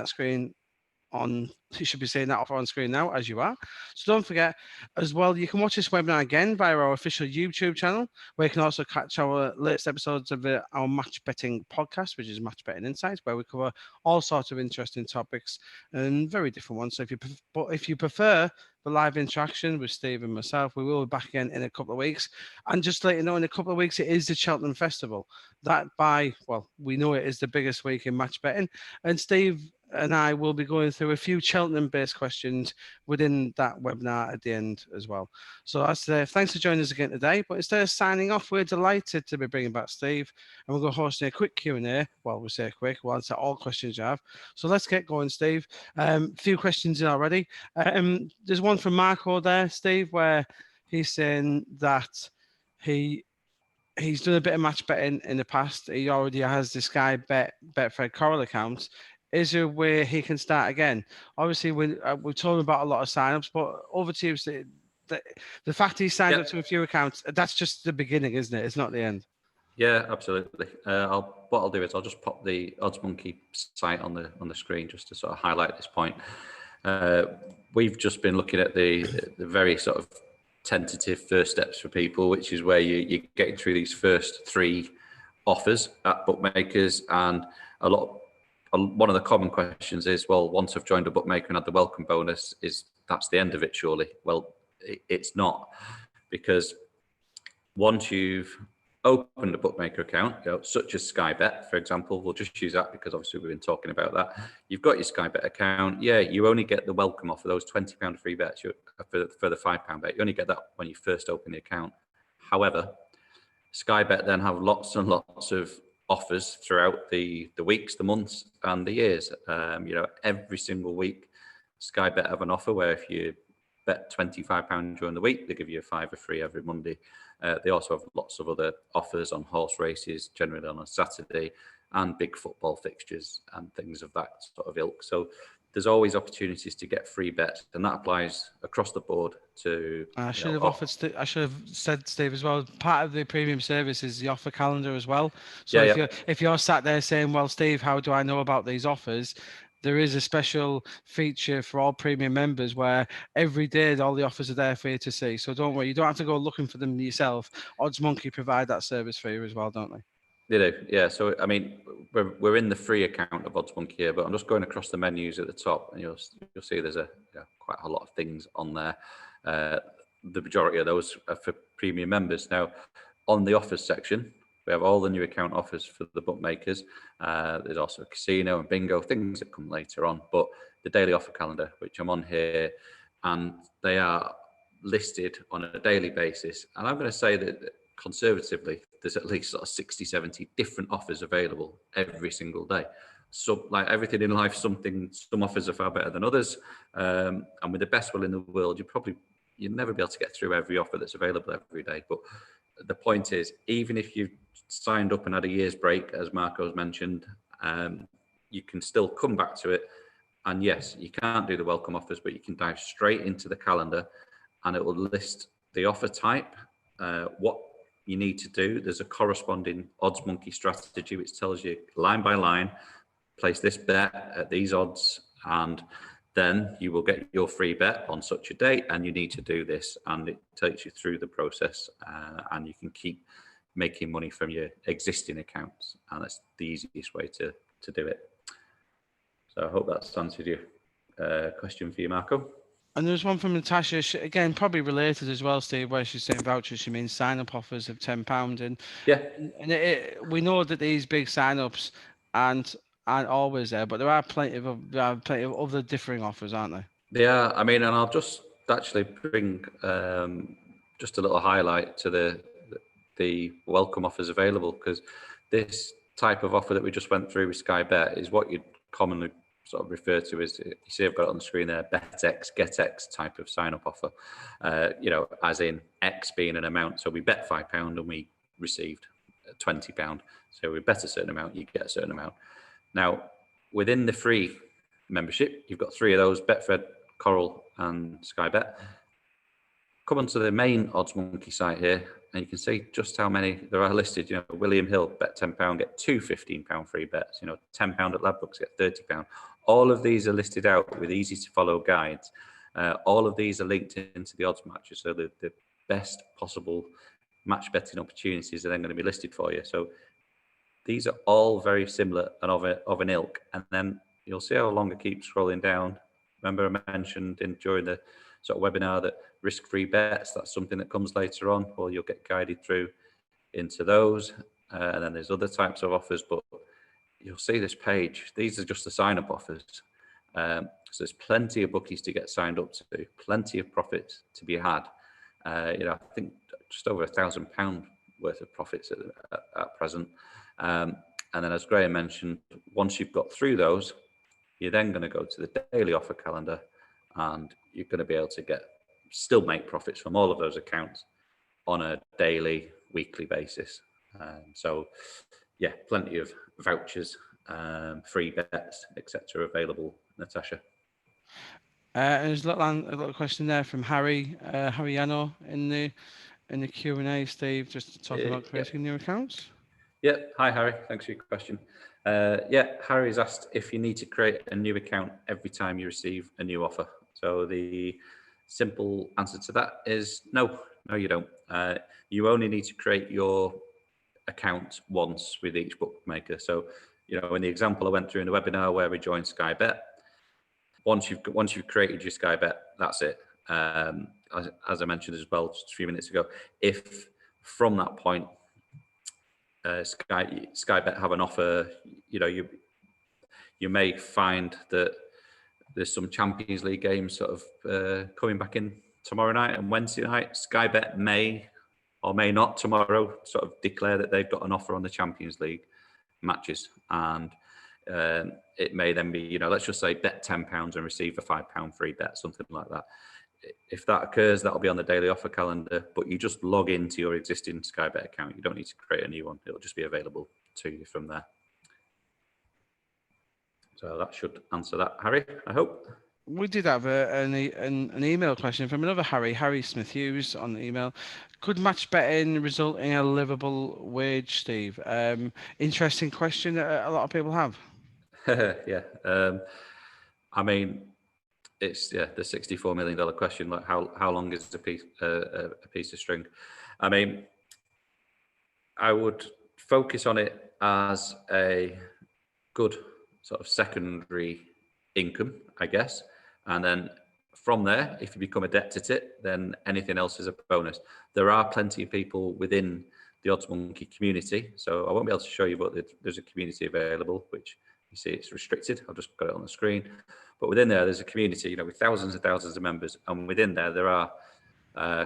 that offer on screen now, as you are. So don't forget as well, you can watch this webinar again via our official YouTube channel, where you can also catch our latest episodes of our match betting podcast, which is Match Betting Insights, where we cover all sorts of interesting topics and very different ones. So if you prefer the live interaction with Steve and myself, we will be back again in a couple of weeks. And just to let you know, in a couple of weeks, it is the Cheltenham Festival. We know it is the biggest week in match betting. And Steve and I will be going through a few Cheltenham-based questions within that webinar at the end as well. So thanks for joining us again today. But instead of signing off, we're delighted to be bringing back Steve, and we're going to host a quick Q&A. Well, we say quick, we'll answer all questions you have. So let's get going, Steve. A few questions in already. There's one from Marco there, Steve, where he's saying that he's done a bit of match betting in the past. He already has the Sky Betfred Coral account. Is there a way he can start again? Obviously, we're talking about a lot of signups, but over to you, Steve. The fact he signed up to a few accounts, that's just the beginning, isn't it? It's not the end. Yeah, absolutely. What I'll do is I'll just pop the OddsMonkey site on the screen just to sort of highlight this point. We've just been looking at the very sort of tentative first steps for people, which is where you're getting through these first 3 offers at bookmakers. And one of the common questions is, well, once I've joined a bookmaker and had the welcome bonus, that's the end of it, surely? Well, it's not, because once you've opened a bookmaker account, such as Sky Bet, for example, we'll just use that because obviously we've been talking about that. You've got your Sky Bet account. Yeah, you only get the welcome offer, those £20 free bets for the £5 bet. You only get that when you first open the account. However, Sky Bet then have lots and lots of offers throughout the weeks, the months, and the years. Every single week, Sky Bet have an offer where if you bet £25 during the week, they give you a fiver free every Monday. They also have lots of other offers on horse races, generally on a Saturday, and big football fixtures and things of that sort of ilk. So there's always opportunities to get free bets, and that applies across the board to. I should have said, Steve, as well. Part of the premium service is the offer calendar as well. So if you're sat there saying, "Well, Steve, how do I know about these offers?" There is a special feature for all premium members where every day all the offers are there for you to see. So don't worry, you don't have to go looking for them yourself. OddsMonkey provide that service for you as well, don't they? They do, yeah. So I mean, we're in the free account of OddsMonkey here, but I'm just going across the menus at the top, and you'll see there's quite a lot of things on there. The majority of those are for premium members. Now, on the offers section, we have all the new account offers for the bookmakers. There's also casino and bingo, things that come later on. But the daily offer calendar, which I'm on here, and they are listed on a daily basis. And I'm going to say that conservatively, there's at least sort of 60, 70 different offers available every single day. So like everything in life, some offers are far better than others. And with the best will in the world, you'll never be able to get through every offer that's available every day. But the point is, even if you've signed up and had a year's break, as Marco's mentioned, you can still come back to it. And yes, you can't do the welcome offers, but you can dive straight into the calendar and it will list the offer type, what you need to do. There's a corresponding OddsMonkey strategy, which tells you line by line, place this bet at these odds, and then you will get your free bet on such a date, and you need to do this, and it takes you through the process, and you can keep making money from your existing accounts, and that's the easiest way to do it. So I hope that's answered your question for you, Marco. And there's one from Natasha, again, probably related as well, Steve, where she's saying vouchers, she means sign-up offers of £10. And we know that these big sign-ups aren't always there, but there are plenty of other differing offers, aren't there? They are. I mean, and I'll just actually bring just a little highlight to the welcome offers available, because this type of offer that we just went through with Sky Bet is what you'd commonly sort of refer to as, you see I've got it on the screen there, bet X, get X type of sign-up offer, as in X being an amount. So we bet £5 and we received £20. So we bet a certain amount, you get a certain amount. Now, within the free membership, you've got three of those, Betfred, Coral and Sky Bet. Come onto the main OddsMonkey site here, and you can see just how many there are listed. William Hill, bet £10, get two £15 free bets. £10 at Ladbrokes, get £30. All of these are listed out with easy to follow guides. All of these are linked into the odds matches, so the best possible match betting opportunities are then going to be listed for you. So these are all very similar and of an ilk. And then you'll see how long I keep scrolling down. Remember I mentioned during the sort of webinar that risk-free bets, that's something that comes later on. Well, you'll get guided through into those. And then there's other types of offers, but you'll see this page. These are just the sign-up offers. So there's plenty of bookies to get signed up to, plenty of profits to be had. I think just over £1,000 worth of profits at present. And then, as Graham mentioned, once you've got through those, you're then going to go to the daily offer calendar, and you're going to be able to still make profits from all of those accounts on a daily, weekly basis. So, yeah, plenty of vouchers, free bets, etc. available, Natasha. There's a little question there from Harry Yano in the Q&A, Steve, just talking about creating new accounts. Yeah, hi Harry, thanks for your question. Harry's asked if you need to create a new account every time you receive a new offer. So the simple answer to that is no, you don't. You only need to create your account once with each bookmaker. So, in the example I went through in the webinar where we joined Sky Bet, once you've created your Sky Bet, that's it. As I mentioned as well just a few minutes ago, if from that point Sky Bet have an offer, you may find that there's some Champions League games sort of coming back in tomorrow night and Wednesday night. Sky Bet may or may not tomorrow sort of declare that they've got an offer on the Champions League matches, and it may then be, let's just say bet £10 and receive a £5 free bet, something like that. If that occurs, that'll be on the daily offer calendar, but you just log into your existing Sky Bet account. You don't need to create a new one. It'll just be available to you from there. So that should answer that, Harry, I hope. We did have an email question from another Harry Smith Hughes on the email. Could match betting result in a livable wage, Steve? Interesting question that a lot of people have. Yeah. I mean, it's the $64 million question. Like, how long is a piece of string? I mean, I would focus on it as a good sort of secondary income, I guess. And then from there, if you become adept at it, then anything else is a bonus. There are plenty of people within the OddsMonkey community. So I won't be able to show you, but there's a community available, which you see it's restricted. I've just got it on the screen. But within there's a community, with thousands and thousands of members. And within there are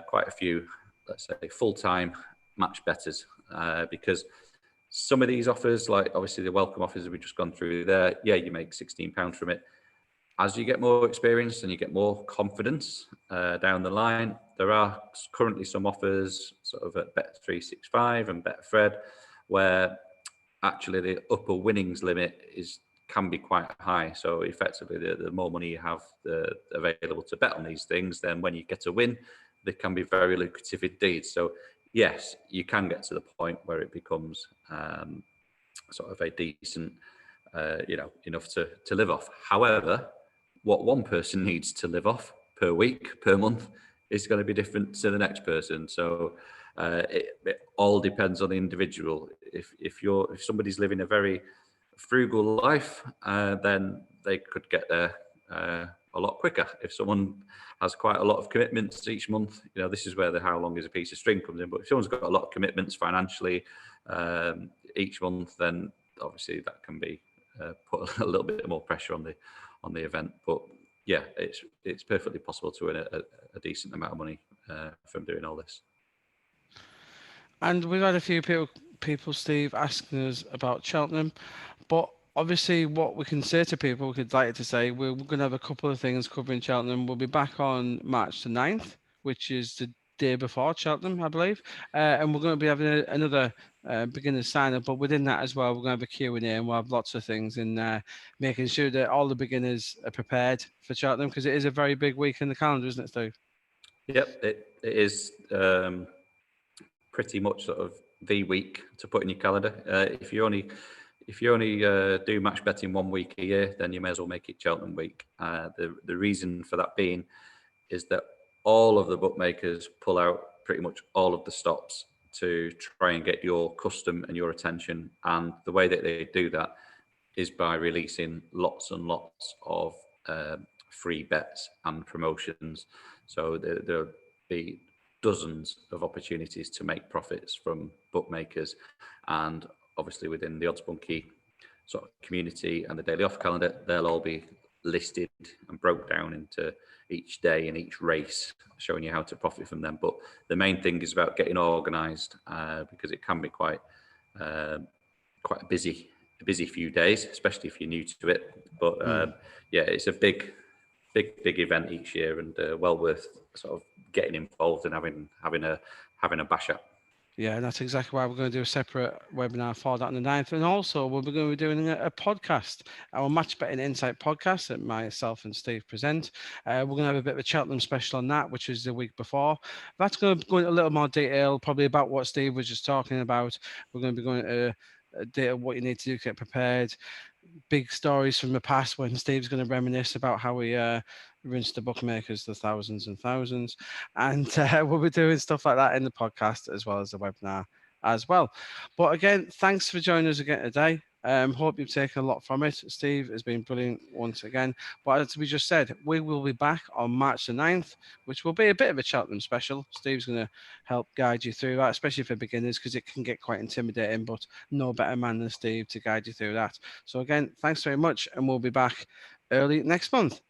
quite a few, let's say, full-time match bettors, because some of these offers, like obviously the welcome offers that we've just gone through there, you make £16 from it. As you get more experience and you get more confidence down the line, there are currently some offers sort of at Bet365 and Betfred where actually the upper winnings limit can be quite high. So effectively, the more money you have available to bet on these things, then when you get a win, they can be very lucrative indeed. So yes, you can get to the point where it becomes sort of a decent, enough to live off. However, what one person needs to live off per week, per month, is going to be different to the next person. So it all depends on the individual. If somebody's living a very frugal life, then they could get there a lot quicker. If someone has quite a lot of commitments each month, this is where the how long is a piece of string comes in. But if someone's got a lot of commitments financially each month, then obviously that can be put a little bit more pressure on the event. But yeah, it's perfectly possible to win a decent amount of money from doing all this. And we've had a few people, Steve, asking us about Cheltenham, but obviously what we can say to people, we'd like to say, we're going to have a couple of things covering Cheltenham. We'll be back on March the 9th, which is the day before Cheltenham, I believe, and we're going to be having another beginner sign up, but within that as well, we're going to have a Q&A, and we'll have lots of things in making sure that all the beginners are prepared for Cheltenham, because it is a very big week in the calendar, isn't it, Steve? Yep, it is pretty much sort of the week to put in your calendar. If you only do match betting 1 week a year, then you may as well make it Cheltenham week. The reason for that being is that all of the bookmakers pull out pretty much all of the stops to try and get your custom and your attention. And the way that they do that is by releasing lots and lots of free bets and promotions. So there'll be dozens of opportunities to make profits from bookmakers. And obviously within the OddsMonkey sort of community and the daily offer calendar, they'll all be listed and broke down into each day and each race, showing you how to profit from them. But the main thing is about getting organised, because it can be quite a busy few days, especially if you're new to it. But yeah, it's a big event each year, and well worth sort of getting involved and having a bash at. Yeah, and that's exactly why we're going to do a separate webinar for that on the 9th. And also, we're going to be doing a podcast, our Match Betting Insight podcast that myself and Steve present. We're going to have a bit of a Cheltenham special on that, which is the week before. That's going to go into a little more detail, probably about what Steve was just talking about. We're going to be going into data what you need to do to get prepared. Big stories from the past when Steve's going to reminisce about how we rinsed the bookmakers the thousands and thousands, and we'll be doing stuff like that in the podcast as well as the webinar as well. But again, thanks for joining us again today. Hope you've taken a lot from it. Steve has been brilliant once again. But as we just said, we will be back on March the 9th, which will be a bit of a Cheltenham special. Steve's going to help guide you through that, especially for beginners, because it can get quite intimidating, but no better man than Steve to guide you through that. So again, thanks very much, and we'll be back early next month.